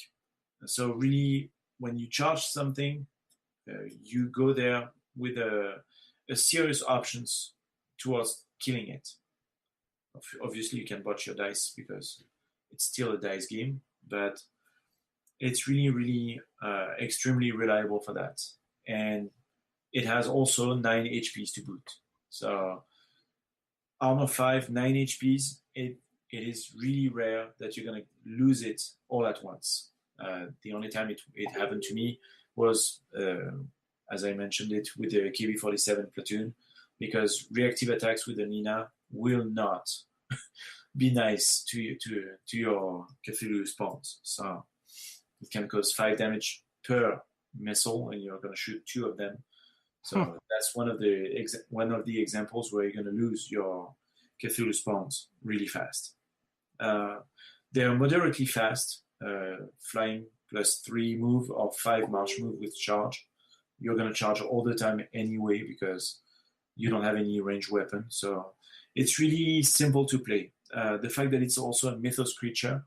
So really, when you charge something, you go there with a serious options towards killing it. Obviously, you can botch your dice because it's still a dice game, but it's really, really extremely reliable for that. And it has also 9 HPs to boot. So armor 5, 9 HPs, it is really rare that you're going to lose it all at once. The only time it happened to me was, as I mentioned it, with the KB-47 platoon, because reactive attacks with the Nina will not be nice to your Cthulhu spawns. So it can cause 5 damage per missile, and you're going to shoot 2 of them. So that's one of the examples where you're going to lose your Cthulhu spawns really fast. They're moderately fast, flying +3 move or 5 march move with charge. You're going to charge all the time anyway because you don't have any ranged weapon. So it's really simple to play. The fact that it's also a Mythos creature,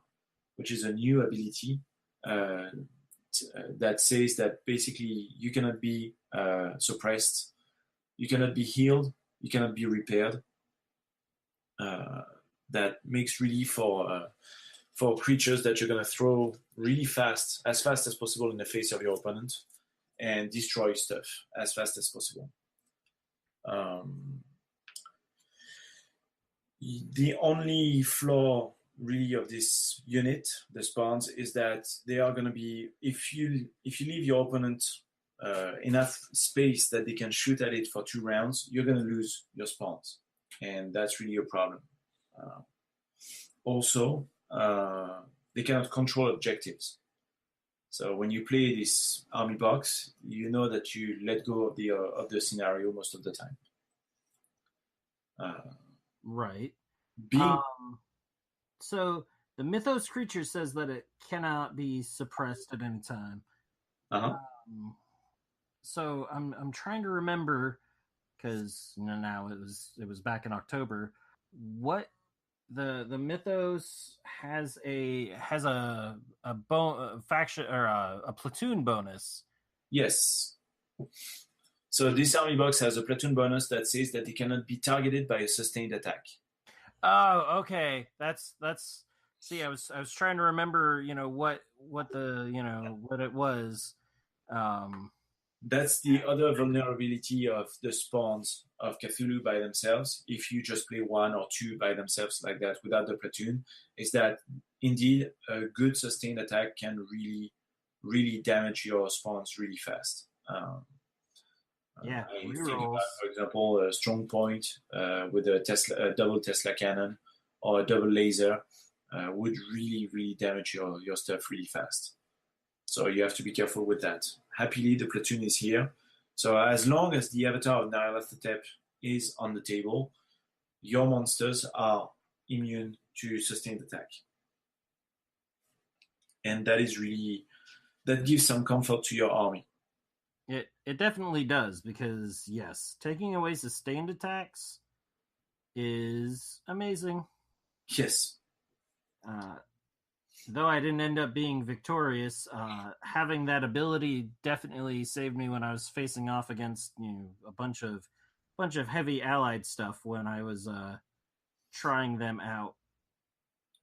which is a new ability that says that basically you cannot be suppressed, you cannot be healed, you cannot be repaired. That makes really for creatures that you're going to throw really fast as possible in the face of your opponent and destroy stuff as fast as possible. The only flaw really of this unit, the spawns, is that they are going to be, if you leave your opponent enough space that they can shoot at it for 2 rounds, you're going to lose your spawns, and that's really a problem. Also, they cannot control objectives. So when you play this army box, you know that you let go of the scenario most of the time. Right. Being so the Mythos creature says that it cannot be suppressed at any time. So I'm trying to remember, because now it was back in October. What the Mythos has a faction or a platoon bonus. Yes. So this army box has a platoon bonus that says that it cannot be targeted by a sustained attack. Oh, okay. That's See, I was trying to remember, what the what it was. That's the other vulnerability of the spawns of Cthulhu by themselves. If you just play one or two by themselves like that without the platoon, is that indeed a good sustained attack can really, really damage your spawns really fast. Yeah, I think about, for example, a strong point with a double Tesla cannon or a double laser would really, really damage your stuff really fast. So you have to be careful with that. Happily, the platoon is here. So as long as the avatar of Nyarlathotep is on the table, your monsters are immune to sustained attack. And that gives some comfort to your army. It definitely does, because yes, taking away sustained attacks is amazing. Yes. Though I didn't end up being victorious, having that ability definitely saved me when I was facing off against a bunch of heavy allied stuff when I was trying them out.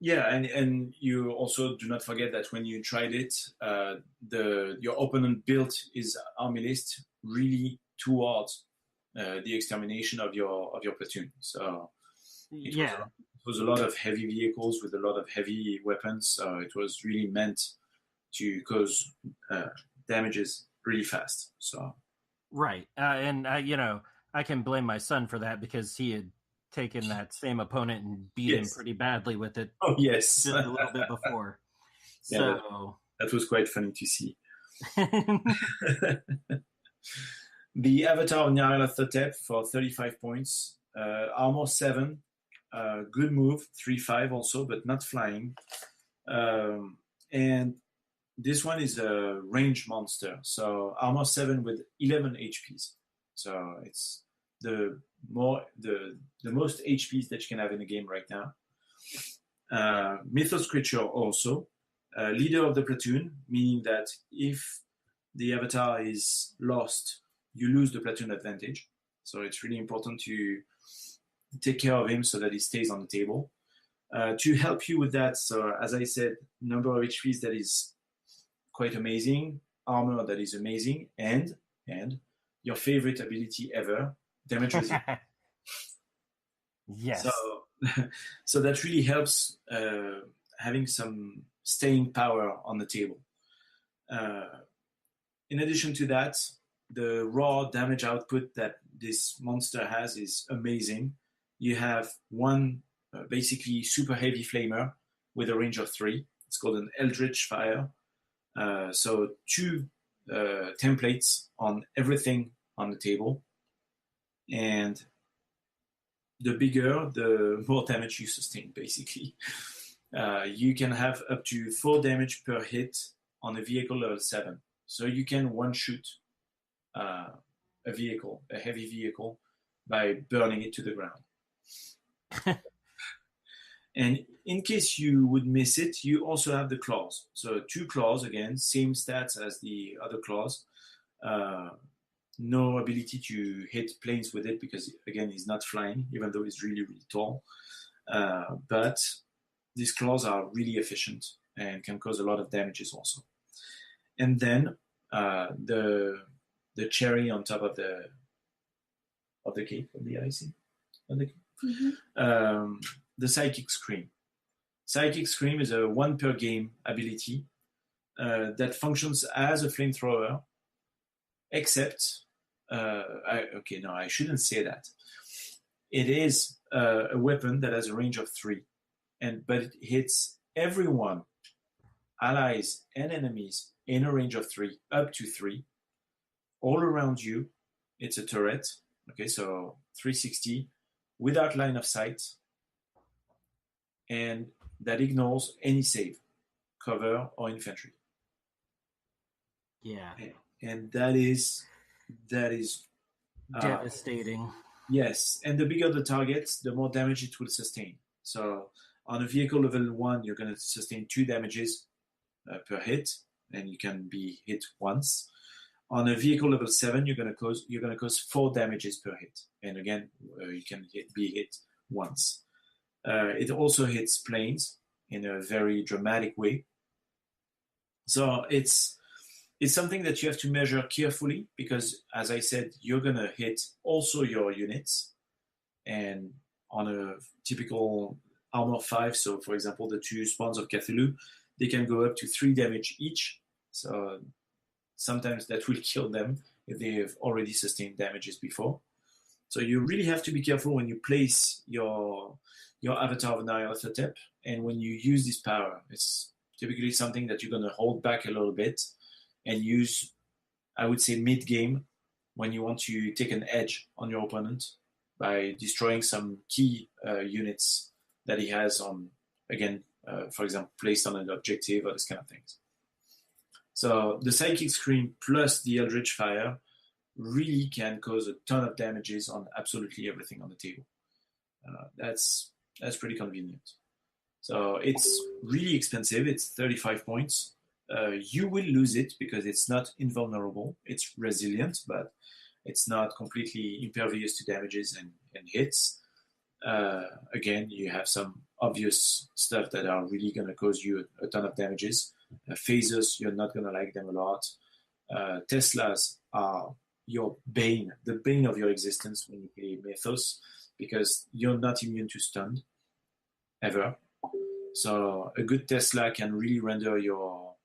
Yeah, and you also do not forget that when you tried it, your opponent built his army list really towards the extermination of your platoon. So it was a lot of heavy vehicles with a lot of heavy weapons. So it was really meant to cause damages really fast. So right, and I can blame my son for that, because he had taken that same opponent and beat him pretty badly with it. Oh yes, just a little bit before. Yeah, so that was quite funny to see. The Avatar of Nyarlathotep for 35 points, armor 7, good move 3/5 also, but not flying. And this one is a range monster, so armor 7 with 11 HPs. So it's the most HPs that you can have in the game right now. Mythos creature also, leader of the platoon, meaning that if the avatar is lost, you lose the platoon advantage. So it's really important to take care of him so that he stays on the table. To help you with that, so as I said, number of HPs that is quite amazing, armor that is amazing, and your favorite ability ever, damage resistance. Yes. So that really helps having some staying power on the table. In addition to that, the raw damage output that this monster has is amazing. You have one basically super heavy flamer with a range of 3. It's called an Eldritch Fire. So 2 templates on everything on the table. And the bigger, the more damage you sustain, basically. You can have up to 4 damage per hit on a vehicle level 7. So you can one-shoot a heavy vehicle, by burning it to the ground. And in case you would miss it, you also have the claws. So 2 claws, again, same stats as the other claws. No ability to hit planes with it because, again, he's not flying, even though he's really, really tall. But these claws are really efficient and can cause a lot of damages also. And then the cherry on top of the cake, of the icing, of the cake. Mm-hmm. The Psychic Scream. Psychic Scream is a 1 per game ability that functions as a flamethrower, except I shouldn't say that. It is a weapon that has a range of 3, but it hits everyone, allies and enemies, in a range of 3, up to 3, all around you. It's a turret. Okay, so 360 without line of sight, and that ignores any save, cover, or infantry. Yeah, and that is devastating. Yes, and the bigger the target, the more damage it will sustain. So on a vehicle level 1, you're going to sustain 2 damages per hit, and you can be hit once. On a vehicle level 7, you're going to cause 4 damages per hit, and again, you can be hit once. It also hits planes in a very dramatic way. So it's something that you have to measure carefully because, as I said, you're going to hit also your units. And on a typical armor 5, so for example, the 2 spawns of Cthulhu, they can go up to 3 damage each. So sometimes that will kill them if they have already sustained damages before. So you really have to be careful when you place your Avatar of Nyarlathotep, and when you use this power. It's typically something that you're going to hold back a little bit and use, I would say, mid-game when you want to take an edge on your opponent by destroying some key units that he has on, again, for example, placed on an objective or this kind of things. So the Psychic Scream plus the Eldritch Fire really can cause a ton of damages on absolutely everything on the table. That's pretty convenient. So it's really expensive. It's 35 points. You will lose it because it's not invulnerable. It's resilient, but it's not completely impervious to damages and hits. Again, you have some obvious stuff that are really going to cause you a ton of damages. Phasers, you're not going to like them a lot. Teslas are your bane, the bane of your existence when you play Mythos, because you're not immune to stun, ever. So a good Tesla can really render your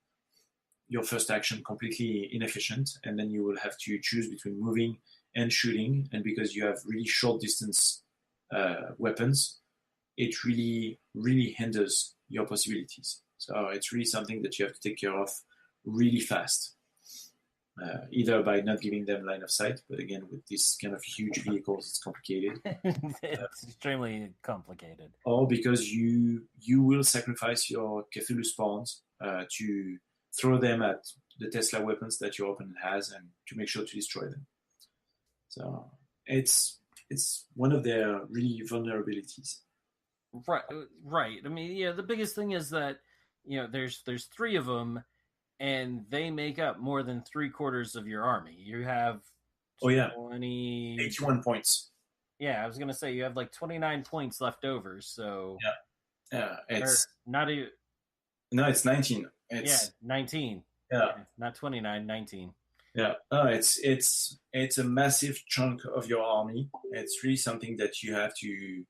first action completely inefficient, and then you will have to choose between moving and shooting, and because you have really short distance weapons, it really, really hinders your possibilities. So it's really something that you have to take care of really fast, either by not giving them line of sight, but again, with this kind of huge vehicles, it's complicated. It's extremely complicated. Or because you will sacrifice your Cthulhu spawns to throw them at the Tesla weapons that your opponent has and to make sure to destroy them. So it's one of their really vulnerabilities. Right. I mean, yeah, the biggest thing is that, there's 3 of them, and they make up more than 3/4 of your army. You have 81 points. Yeah, I was gonna say you have like 29 points left over. So it's not even. No, it's 19. 19. Yeah, not 29, 19. Yeah, it's a massive chunk of your army. It's really something that you have to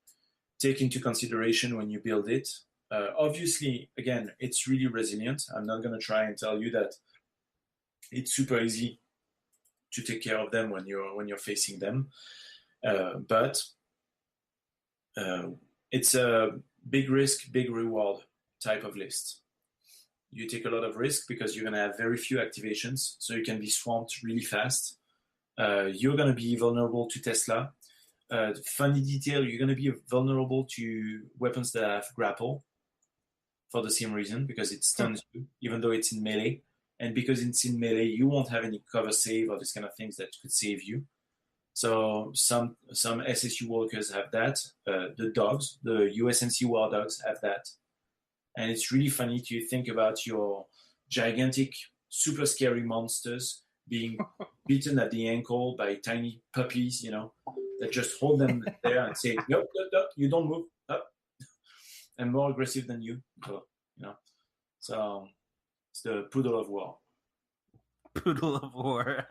take into consideration when you build it. Obviously, again, it's really resilient. I'm not going to try and tell you that it's super easy to take care of them when you're facing them, but it's a big risk, big reward type of list. You take a lot of risk because you're going to have very few activations, so you can be swamped really fast. You're going to be vulnerable to Tesla. Funny detail, you're going to be vulnerable to weapons that have grapple for the same reason, because it stuns you, even though it's in melee. And because it's in melee, you won't have any cover save or this kind of things that could save you. So some SSU walkers have that. The dogs, the USNC war dogs have that. And it's really funny to think about your gigantic, super scary monsters being beaten at the ankle by tiny puppies, that just hold them there and say, nope, you don't move, up. And more aggressive than you. So it's the poodle of war. Poodle of war.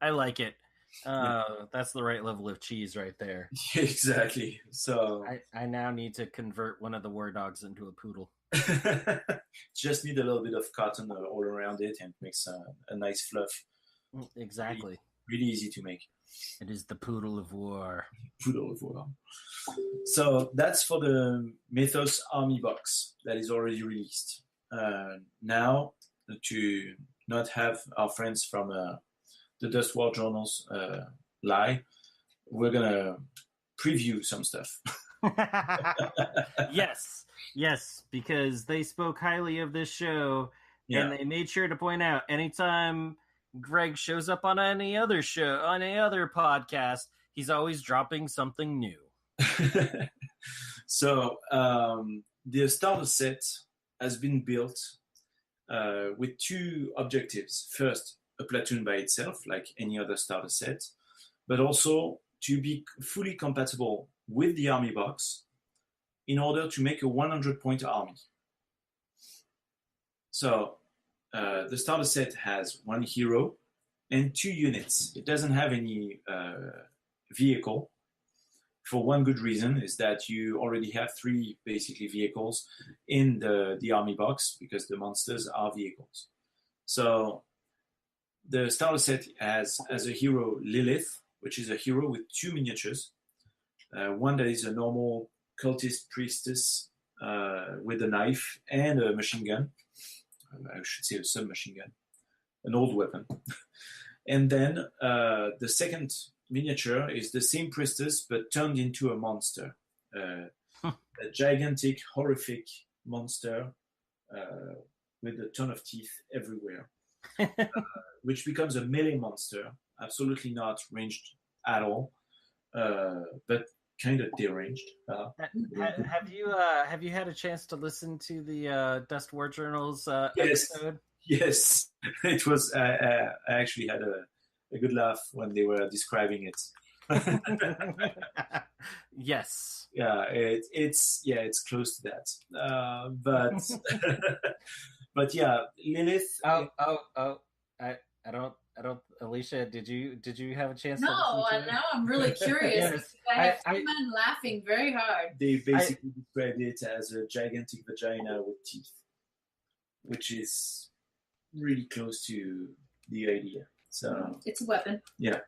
I like it. That's the right level of cheese right there. Exactly. So I now need to convert one of the war dogs into a poodle. Just need a little bit of cotton all around it, and it makes a nice fluff. Exactly. Really easy to make. It is the poodle of war. Poodle of war. So that's for the Mythos Army box that is already released. Now, to not have our friends from the Dust War journals lie, we're going to preview some stuff. Yes, because they spoke highly of this show, and they made sure to point out anytime Greg shows up on any other show, on any other podcast, he's always dropping something new. So the starter set has been built with 2 objectives. First, a platoon by itself, like any other starter set, but also to be fully compatible with the army box in order to make a 100-point army. So the starter set has 1 hero and 2 units. It doesn't have any vehicle. For one good reason is that you already have 3 basically vehicles in the army box because the monsters are vehicles. So the starter set has as a hero Lilith, which is a hero with 2 miniatures. One that is a normal cultist priestess with a knife and a machine gun. I should say a submachine gun, an old weapon. And then the second miniature is the same priestess but turned into a monster, a gigantic, horrific monster with a ton of teeth everywhere, which becomes a melee monster, absolutely not ranged at all, but kind of deranged. Have you had a chance to listen to the Dust War Journals episode? Yes, it was. I actually had a good laugh when they were describing it. Yes. Yeah, it's close to that. But but yeah, Lilith. I don't. Alicia, did you have a chance? No, to listen to and now I'm really curious. Yes. I have 2 men laughing very hard. They basically described it as a gigantic vagina with teeth, which is really close to the idea. So it's a weapon. Yeah.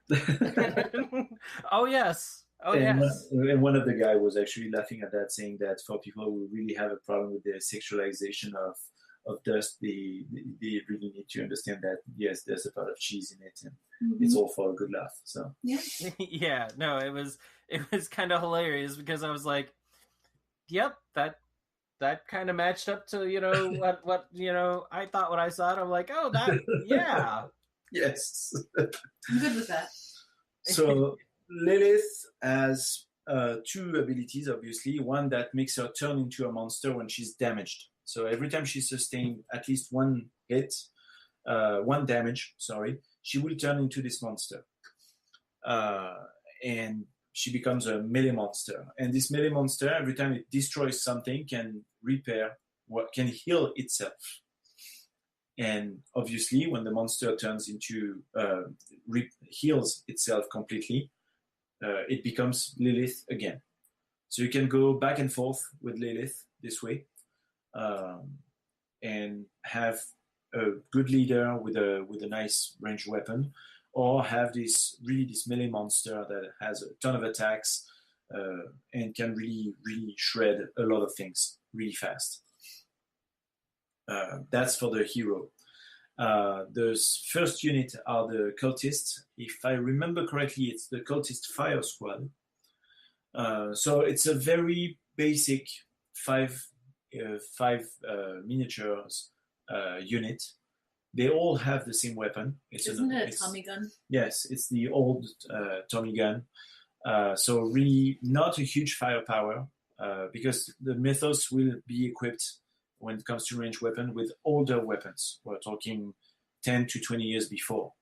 Oh yes. Oh and yes. And one of the guys was actually laughing at that, saying that for people who really have a problem with the sexualization of Dust, they really need to understand that yes, there's a pot of cheese in it, and it's all for a good laugh. So yeah, no, it was kind of hilarious because I was like, yep, that kind of matched up to what I thought when I saw it. I'm like, oh, that yeah. Yes. I'm good with that. So Lilith has 2 abilities, obviously. One that makes her turn into a monster when she's damaged. So every time she sustains at least 1 hit, 1 damage, she will turn into this monster. And she becomes a melee monster. And this melee monster, every time it destroys something, can can heal itself. And obviously, when the monster turns into, heals itself completely, it becomes Lilith again. So you can go back and forth with Lilith this way, and have a good leader with a nice ranged weapon, or have this melee monster that has a ton of attacks and can really shred a lot of things really fast. That's for the hero. The first unit are the cultists. If I remember correctly, it's the cultist fire squad. So it's a very basic 5 miniatures unit. They all have the same weapon. Isn't it a Tommy gun? Yes, it's the old Tommy gun. So really not a huge firepower because the Mythos will be equipped when it comes to ranged weapon with older weapons. We're talking 10 to 20 years before.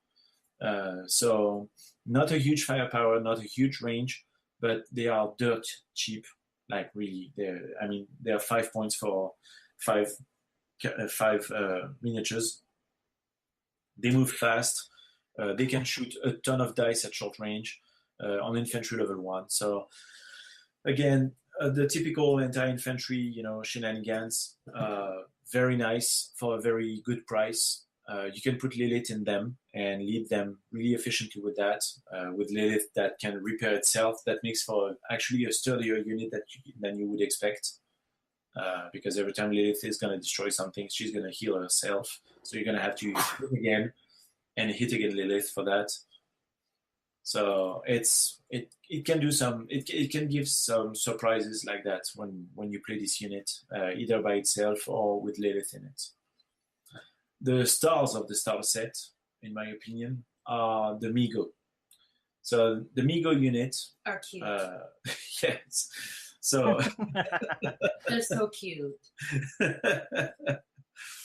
So not a huge firepower, not a huge range, but they are dirt cheap. Like really, there are 5 points for 5 miniatures. They move fast. They can shoot a ton of dice at short range on infantry level 1. So again, the typical anti-infantry, shenanigans, very nice for a very good price. You can put Lilith in them and lead them really efficiently with that. With Lilith that can repair itself, that makes for actually a sturdier unit than you would expect. Because every time Lilith is going to destroy something, she's going to heal herself. So you're going to have to hit again and hit again Lilith for that. So it can do it can give some surprises like that when you play this unit, either by itself or with Lilith in it. The stars of the starter set, in my opinion, are the Migo. So the Migo unit are cute. Yes. So they're so cute.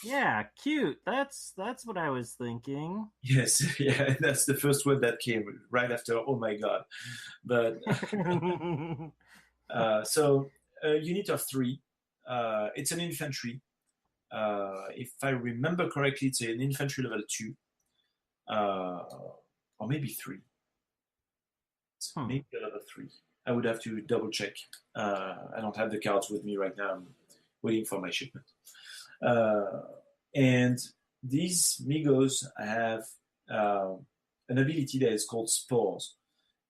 Yeah, cute. That's what I was thinking. Yes, yeah, that's the first word that came right after. Oh my god! But so a unit of 3. It's an infantry. If I remember correctly, it's an infantry level 2, or maybe 3. It's maybe a level 3. I would have to double check. I don't have the cards with me right now. I'm waiting for my shipment. And these Migos have an ability that is called Spores.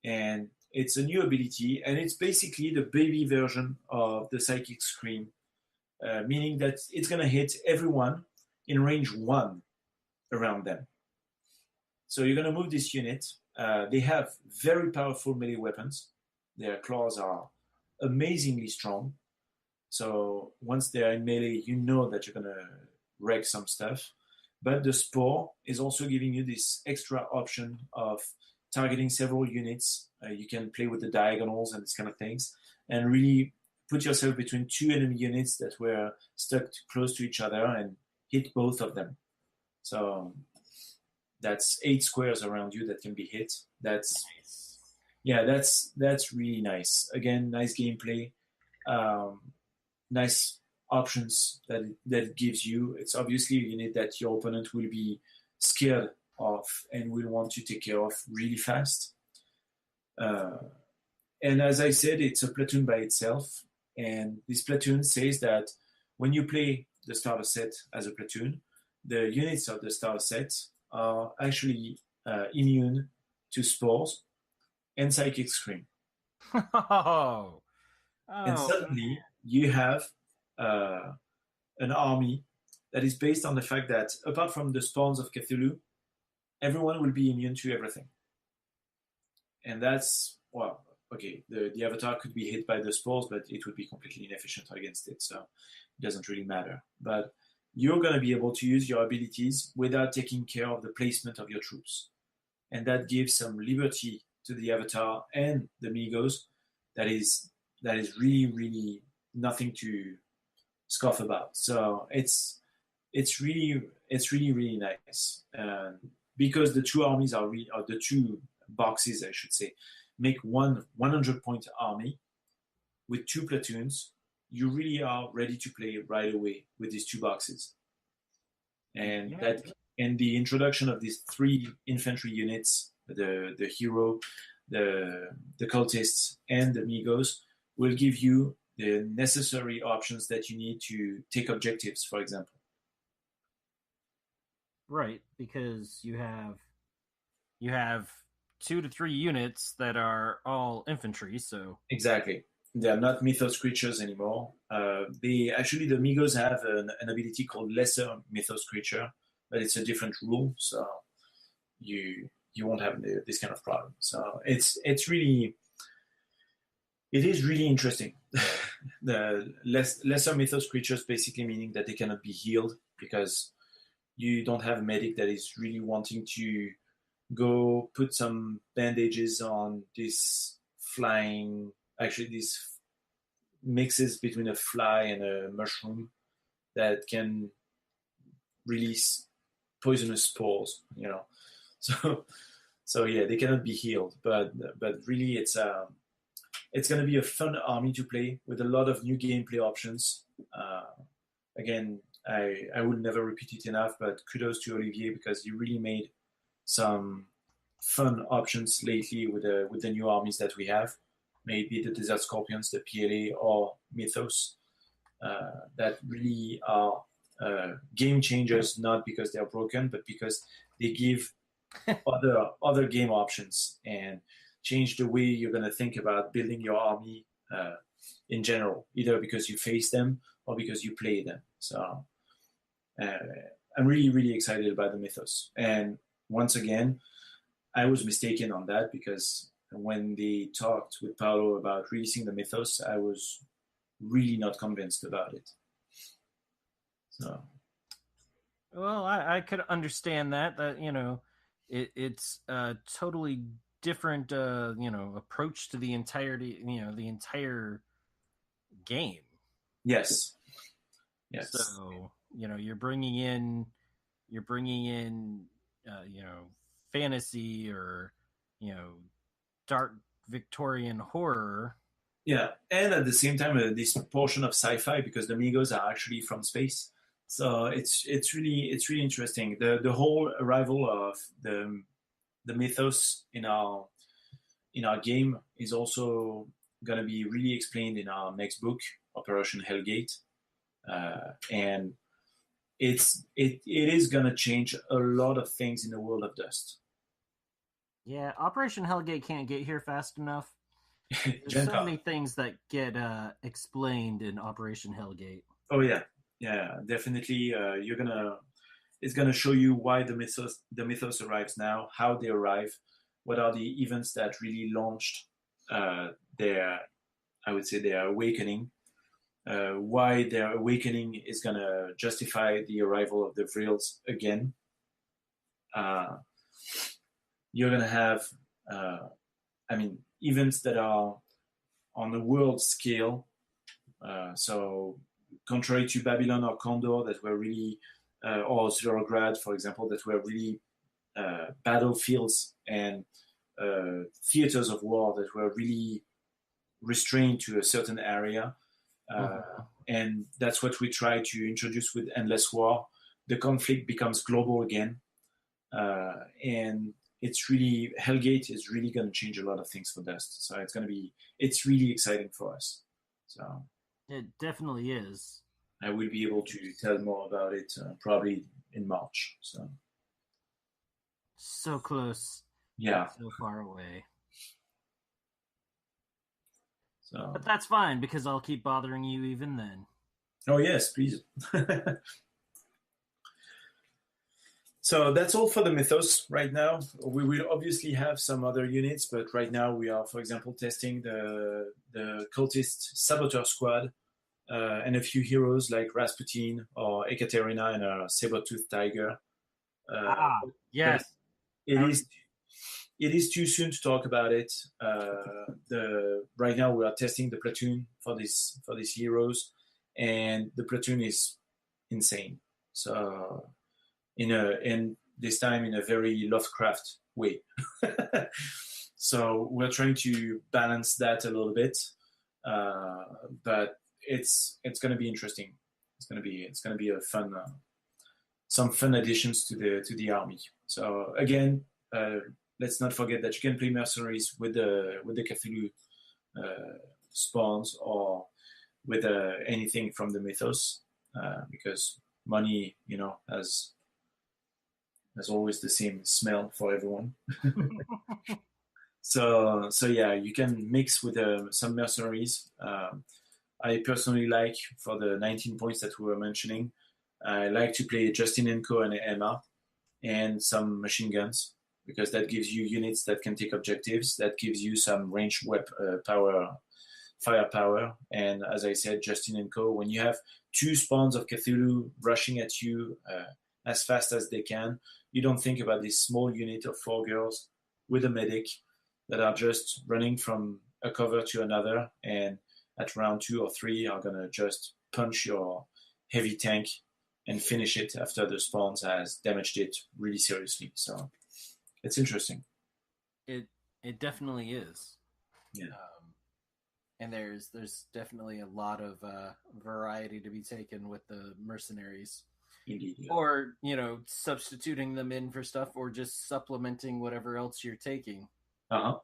And it's a new ability, and it's basically the baby version of the Psychic Scream, meaning that it's going to hit everyone in range 1 around them. So you're going to move this unit. They have very powerful melee weapons. Their claws are amazingly strong. So once they're in melee, you know that you're going to wreck some stuff. But the Spore is also giving you this extra option of targeting several units. You can play with the diagonals and these kind of things, and really put yourself between 2 enemy units that were stuck close to each other and hit both of them. So that's 8 squares around you that can be hit. That's really nice. Again, nice gameplay, nice options that it gives you. It's obviously a unit that your opponent will be scared of and will want to take care of really fast. And as I said, it's a platoon by itself. And this platoon says that when you play the starter set as a platoon, the units of the starter set are actually immune to Spores and Psychic Scream. And suddenly you have an army that is based on the fact that apart from the spawns of Cthulhu, everyone will be immune to everything. And that's, well, okay, the avatar could be hit by the spores, but it would be completely inefficient against it, so it doesn't really matter. But you're going to be able to use your abilities without taking care of the placement of your troops. And that gives some liberty to the avatar and the Migos that is really, really nothing to scoff about. So it's really, really nice. Because the two armies are the two boxes, I should say, make one 100-point army with 2 platoons. You really are ready to play right away with these 2 boxes. And the introduction of these 3 infantry units, the hero, the cultists, and the Migos, will give you the necessary options that you need to take objectives, for example. Right, because you have 2 to 3 units that are all infantry, so exactly. They're not Mythos creatures anymore. The Migos have an ability called Lesser Mythos Creature, but it's a different rule, so you won't have this kind of problem. So it is really interesting. The Lesser Mythos creatures basically meaning that they cannot be healed because you don't have a medic that is really wanting to go put some bandages on this flying. Actually, this mixes between a fly and a mushroom that can release poisonous spores. So yeah, they cannot be healed. But really, it's going to be a fun army to play with a lot of new gameplay options. Again, I will never repeat it enough, but kudos to Olivier because he really made some fun options lately with the new armies that we have. Maybe the Desert Scorpions, the PLA, or Mythos, that really are game changers, not because they're broken, but because they give other game options and change the way you're going to think about building your army in general, either because you face them or because you play them. So I'm really, really excited about the Mythos. And once again, I was mistaken on that because when they talked with Paolo about releasing the Mythos, I was really not convinced about it. So, well, I could understand that it's a totally different approach to the entirety, the entire game. Yes. So you're bringing in fantasy or dark Victorian horror Yeah, and at the same time, this portion of sci-fi because the Migos are actually from space, so it's really interesting. The whole arrival of the mythos in our game is also going to be really explained in our next book, Operation Hellgate, and it is going to change a lot of things in the world of Dust. Yeah, Operation Hellgate can't get here fast enough. There's so Genpa. many things that get explained in Operation Hellgate. Oh yeah, definitely. It's gonna show you why the mythos arrives now, how they arrive, what are the events that really launched their, I would say, their awakening, why their awakening is gonna justify the arrival of the Vrils again. You're gonna have, events that are on a world scale. So contrary to Babylon or Condor that were really, or Zerograd, for example, that were really battlefields and theaters of war that were really restrained to a certain area. And that's what we try to introduce with Endless War. The conflict becomes global again. And it's really, Hellgate is really going to change a lot of things for Dust. So it's really exciting for us. So it definitely is. I will be able to tell more about it probably in March. So close. Yeah. So far away. So. But that's fine because I'll keep bothering you even then. Oh yes, please. So that's all for the mythos right now. We will obviously have some other units, but right now we are, for example, testing the cultist Saboteur Squad and a few heroes like Rasputin or Ekaterina and a saber-toothed tiger. Yes. It is too soon to talk about it. Right now we are testing the platoon for these heroes, and the platoon is insane. So in this time in a very Lovecraft way. So we're trying to balance that a little bit, but it's going to be interesting. It's going to be a fun, some fun additions to the army. So again, let's not forget that you can play Mercenaries with the Cthulhu spawns or with anything from the mythos, because money, has always the same smell for everyone. So yeah, you can mix with some Mercenaries. I personally like, for the 19 points that we were mentioning, I like to play Justinenko and Emma and some machine guns, because that gives you units that can take objectives, that gives you some range firepower. And as I said, Justinenko, when you have two spawns of Cthulhu rushing at you as fast as they can, you don't think about this small unit of 4 girls with a medic that are just running from a cover to another, and at round 2 or 3 are going to just punch your heavy tank and finish it after the spawns has damaged it really seriously. So it's interesting. It definitely is. Yeah. And there's definitely a lot of variety to be taken with the Mercenaries. Indeed. Yeah. Or, substituting them in for stuff, or just supplementing whatever else you're taking. Uh-huh.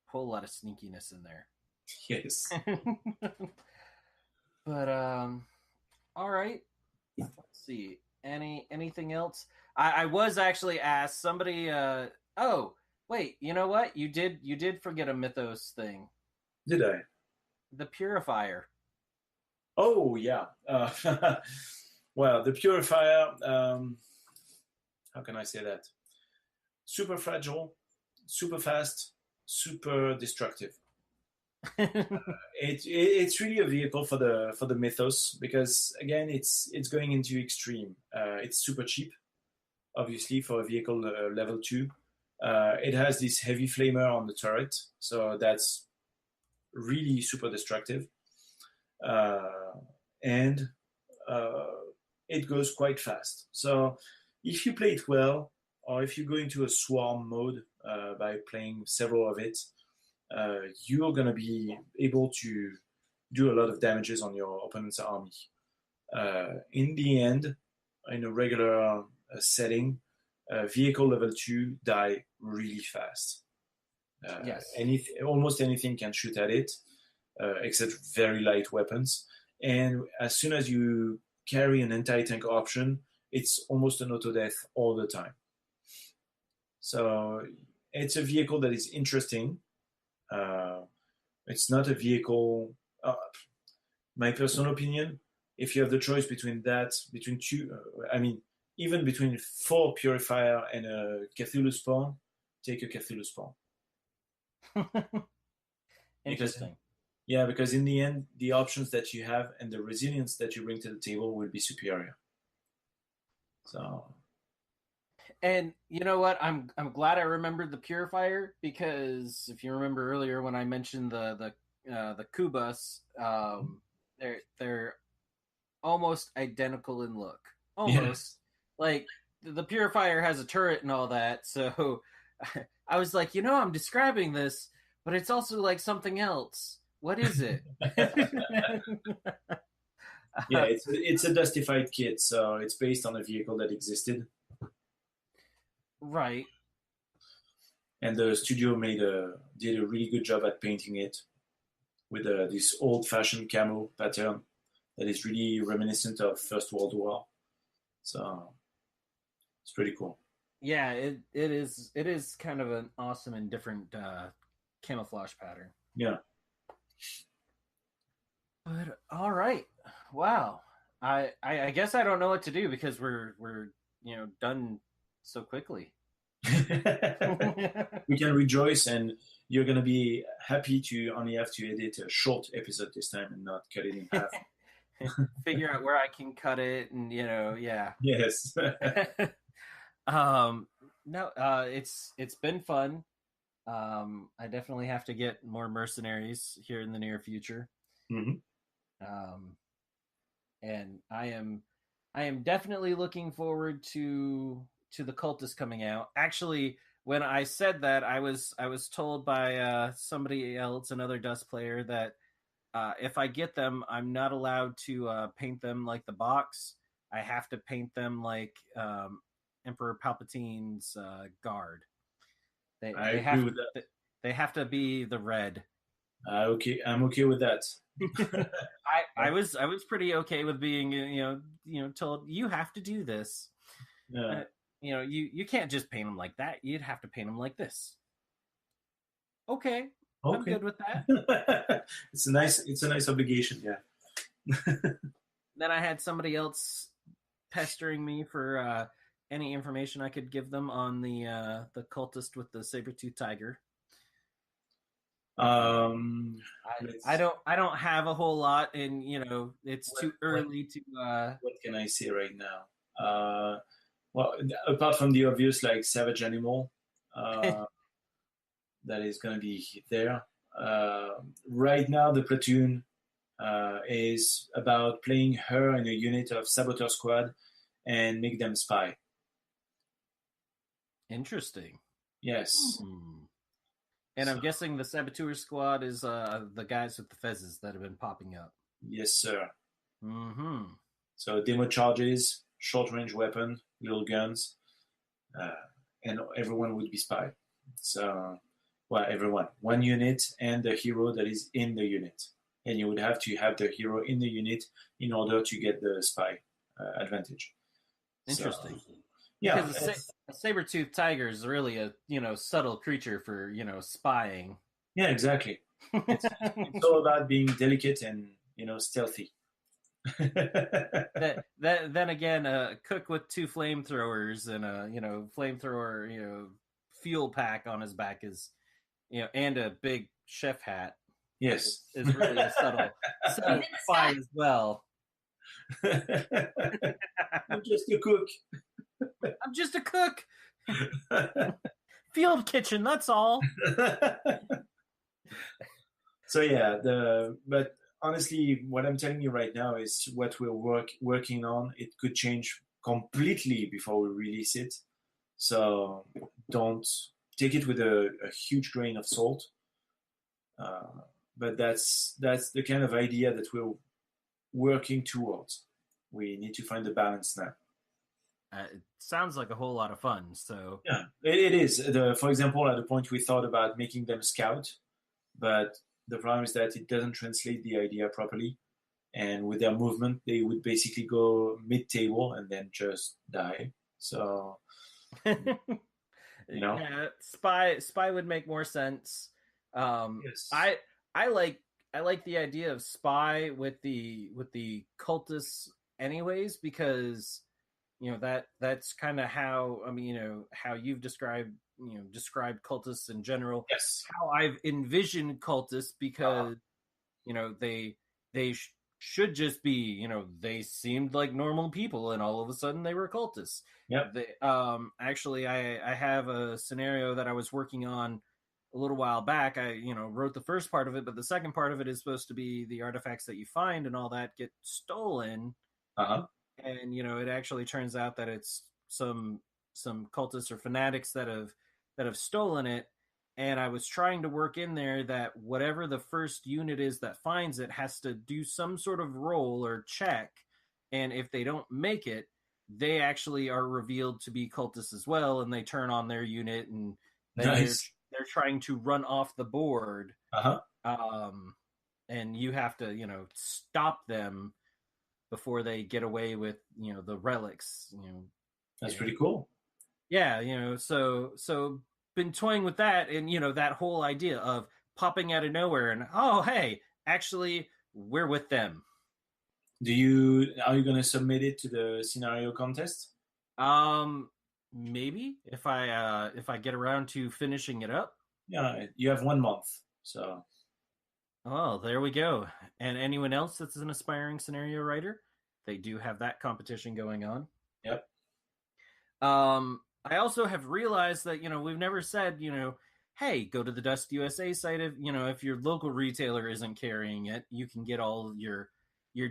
Whole lot of sneakiness in there. Yes. But all right. Let's see. Anything else? I was actually asked somebody. Oh wait, you know what? You did forget a mythos thing. Did I? The Purifier. Oh yeah. Well, the Purifier. How can I say that? Super fragile, super fast, super destructive. It's really a vehicle for the mythos, because again it's going into extreme. It's super cheap, obviously, for a vehicle level 2. It has this heavy flamer on the turret, so that's really super destructive, and it goes quite fast. So if you play it well, or if you go into a swarm mode by playing several of it, you're going to be able to do a lot of damages on your opponent's army. In the end, in a regular setting, vehicle level 2 die really fast. Yes. Almost anything can shoot at it, except very light weapons. And as soon as you carry an anti-tank option, it's almost an auto-death all the time. So it's a vehicle that is interesting. It's not a vehicle... my personal opinion, if you have the choice between two... even between 4 Purifier and a Cthulhu Spawn, take a Cthulhu Spawn. Interesting. Because in the end, the options that you have and the resilience that you bring to the table will be superior. So, and you know what? I'm glad I remembered the Purifier, because if you remember earlier when I mentioned the Kubas, they're almost identical in look. Almost. Like the Purifier has a turret and all that, so I was like, I'm describing this, but it's also like something else. What is it? It's a Dustified kit, so it's based on a vehicle that existed. Right. And the studio did a really good job at painting it with this old-fashioned camo pattern that is really reminiscent of First World War. So it's pretty cool. Yeah, it is kind of an awesome and different camouflage pattern. Yeah. But all right. Wow. I guess I don't know what to do, because we're done so quickly. We can rejoice, and you're going to be happy to only have to edit a short episode this time and not cut it in half. Figure out where I can cut it, and yeah. Yes. No, it's been fun. I definitely have to get more mercenaries here in the near future. Mm-hmm. And I am definitely looking forward to the cultist coming out. Actually, when I said that, I was told by somebody else, another Dust player, that if I get them, I'm not allowed to paint them like the box. I have to paint them like Emperor Palpatine's guard. They have to be the red. Okay, I'm okay with that. I was pretty okay with being told you have to do this. Yeah. You can't just paint them like that. You'd have to paint them like this. Okay. I'm good with that. It's a nice obligation, yeah. Then I had somebody else pestering me for any information I could give them on the cultist with the saber-tooth tiger. I don't have a whole lot, and it's too early to. What can I say right now? Well, apart from the obvious, like savage animal, that is going to be there. Right now, the platoon is about playing her in a unit of saboteur squad and make them spy. Interesting. Yes. And I'm guessing the saboteur squad is the guys with the fezzes that have been popping up. Yes, sir. Mm-hmm. So demo charges, short-range weapon, little guns, and everyone would be spy. So, well, everyone. One unit and the hero that is in the unit. And you would have to have the hero in the unit in order to get the spy advantage. Interesting. So, yeah. Because a saber-toothed tiger is really a subtle creature for spying. Yeah, exactly. It's all about being delicate and stealthy. Then again, a cook with 2 flamethrowers and a flamethrower fuel pack on his back is and a big chef hat. Yes, is really a subtle spy as well. I'm just a cook. I'm just a cook. Field kitchen, that's all. So yeah, but honestly, what I'm telling you right now is what we're working on. It could change completely before we release it. So don't take it with a huge grain of salt. But that's the kind of idea that we're working towards. We need to find the balance now. It sounds like a whole lot of fun. So yeah, it is. For example, at the point we thought about making them scout, but the problem is that it doesn't translate the idea properly. And with their movement, they would basically go mid-table and then just die. So, yeah, spy would make more sense. yes. I like the idea of spy with the cultists anyways, because that's kind of how how you've described cultists in general. Yes. How I've envisioned cultists, because they should just be, they seemed like normal people, and all of a sudden they were cultists. Yep. Actually, I have a scenario that I was working on a little while back. I wrote the first part of it, but the second part of it is supposed to be the artifacts that you find and all that get stolen. And it actually turns out that it's some cultists or fanatics that have stolen it. And I was trying to work in there that whatever the first unit is that finds it has to do some sort of roll or check, and if they don't make it, they actually are revealed to be cultists as well, and they turn on their unit, and then nice. they're trying to run off the board. And you have to stop them before they get away with the relics. That's pretty cool. Yeah, so been toying with that, and that whole idea of popping out of nowhere and, oh hey, actually we're with them. Are you going to submit it to the scenario contest? Maybe if I get around to finishing it up. Yeah, you have 1 month, so. Oh, there we go. And anyone else that's an aspiring scenario writer, they do have that competition going on. Yep. I also have realized that, we've never said, hey, go to the Dust USA site. If your local retailer isn't carrying it, you can get all your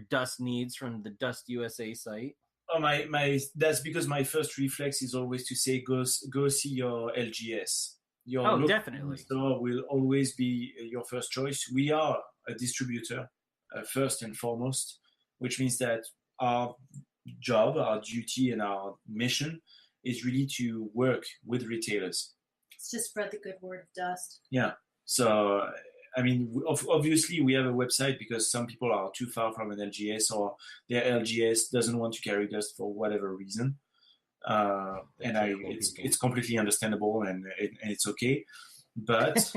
Dust needs from the Dust USA site. Oh, my that's because my first reflex is always to say, go see your LGS. Your local definitely store will always be your first choice. We are a distributor, first and foremost, which means that our job, our duty, and our mission is really to work with retailers. It's to spread the good word of Dust. Yeah. So, I mean, obviously we have a website because some people are too far from an LGS, or their LGS doesn't want to carry Dust for whatever reason. It's completely understandable, and it's okay. But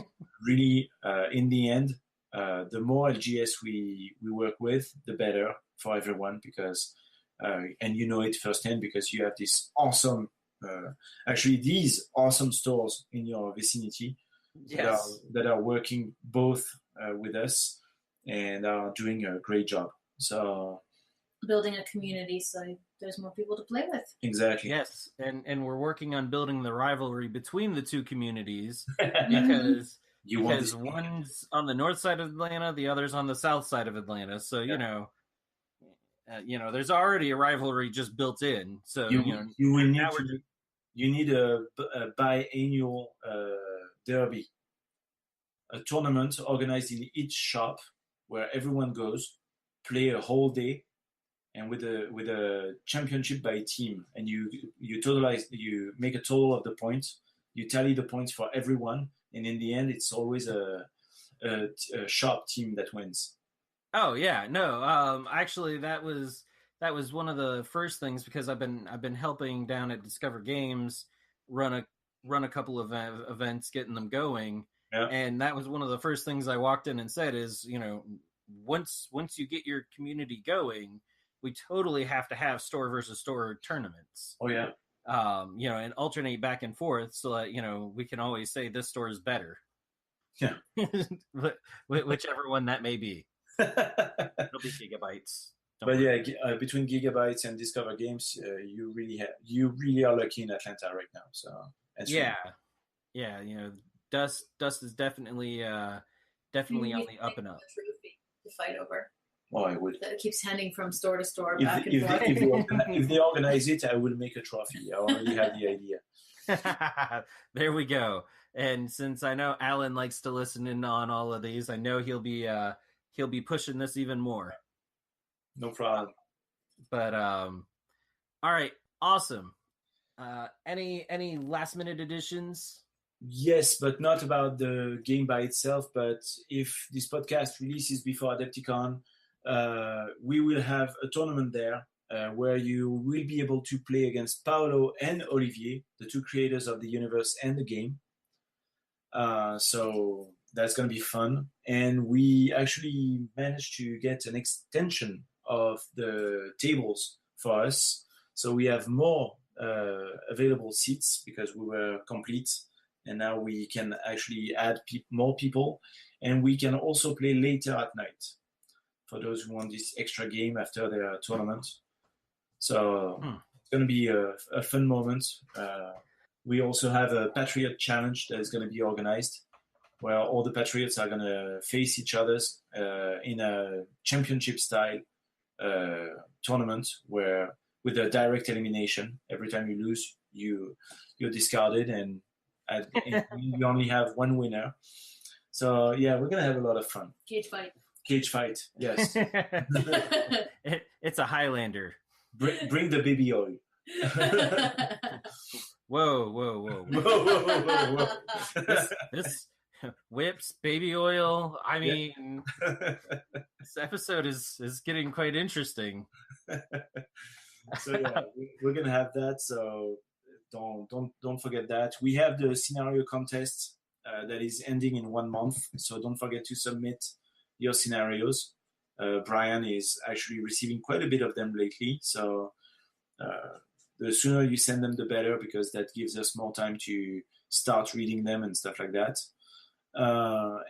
really, in the end, the more LGS we work with, the better for everyone, because and it firsthand because you have this awesome, these awesome stores in your vicinity. Yes. that are working both with us and are doing a great job. So building a community so there's more people to play with. Exactly. Yes, and we're working on building the rivalry between the two communities because one's on the north side of Atlanta, the other's on the south side of Atlanta. So there's already a rivalry just built in. So you need a biannual derby, a tournament organized in each shop where everyone goes, play a whole day, and with a championship by team, and you make a total of the points, you tally the points for everyone, and in the end, it's always a shop team that wins. Oh yeah, no, actually that was one of the first things, because I've been helping down at Discover Games run a couple of events, getting them going. Yeah. And that was one of the first things I walked in and said is, once you get your community going, we totally have to have store versus store tournaments. Oh yeah. And alternate back and forth so that, we can always say this store is better. Yeah. Whichever one that may be. It'll be Gigabytes. But between Gigabytes and Discover Games, you really are lucky in Atlanta right now. So Dust is definitely on the up and up. Trophy to fight over. Oh, I would. That keeps handing from store to store, if back and forth. If they organize it, I will make a trophy. I already have the idea. There we go. And since I know Alan likes to listen in on all of these, I know he'll be pushing this even more. No problem. But all right, awesome. Any last minute additions? Yes, but not about the game by itself. But if this podcast releases before Adepticon, we will have a tournament there where you will be able to play against Paolo and Olivier, the two creators of the universe and the game. So that's going to be fun. And we actually managed to get an extension of the tables for us. So we have more available seats because we were complete. And now we can actually add more people. And we can also play later at night for those who want this extra game after their tournament. So it's going to be a fun moment. We also have a Patriot Challenge that is going to be organized where all the Patriots are going to face each other in a championship-style tournament where with a direct elimination. Every time you lose, you're discarded, and you only have one winner. So yeah, we're gonna have a lot of fun. Cage fight. Cage fight, yes. It's a Highlander. Bring the baby oil. Whoa. This whips, baby oil. I mean, this episode is getting quite interesting. So yeah, we're gonna have that. So don't forget that. We have the scenario contest that is ending in 1 month. So don't forget to submit your scenarios. Brian is actually receiving quite a bit of them lately. So the sooner you send them, the better, because that gives us more time to start reading them and stuff like that.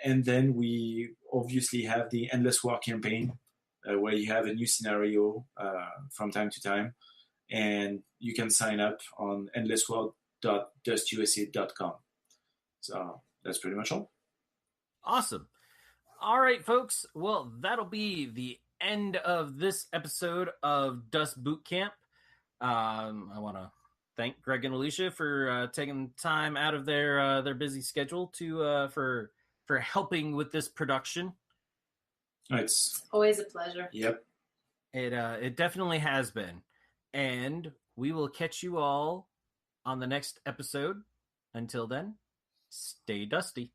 And then we obviously have the Endless War campaign, where you have a new scenario from time to time. And you can sign up on endlessworld.dustusa.com. So that's pretty much all. Awesome. All right, folks. Well, that'll be the end of this episode of Dust Bootcamp. I want to thank Greg and Alicia for taking time out of their busy schedule to for helping with this production. It's always a pleasure. Yep. It definitely has been. And we will catch you all on the next episode. Until then, stay dusty.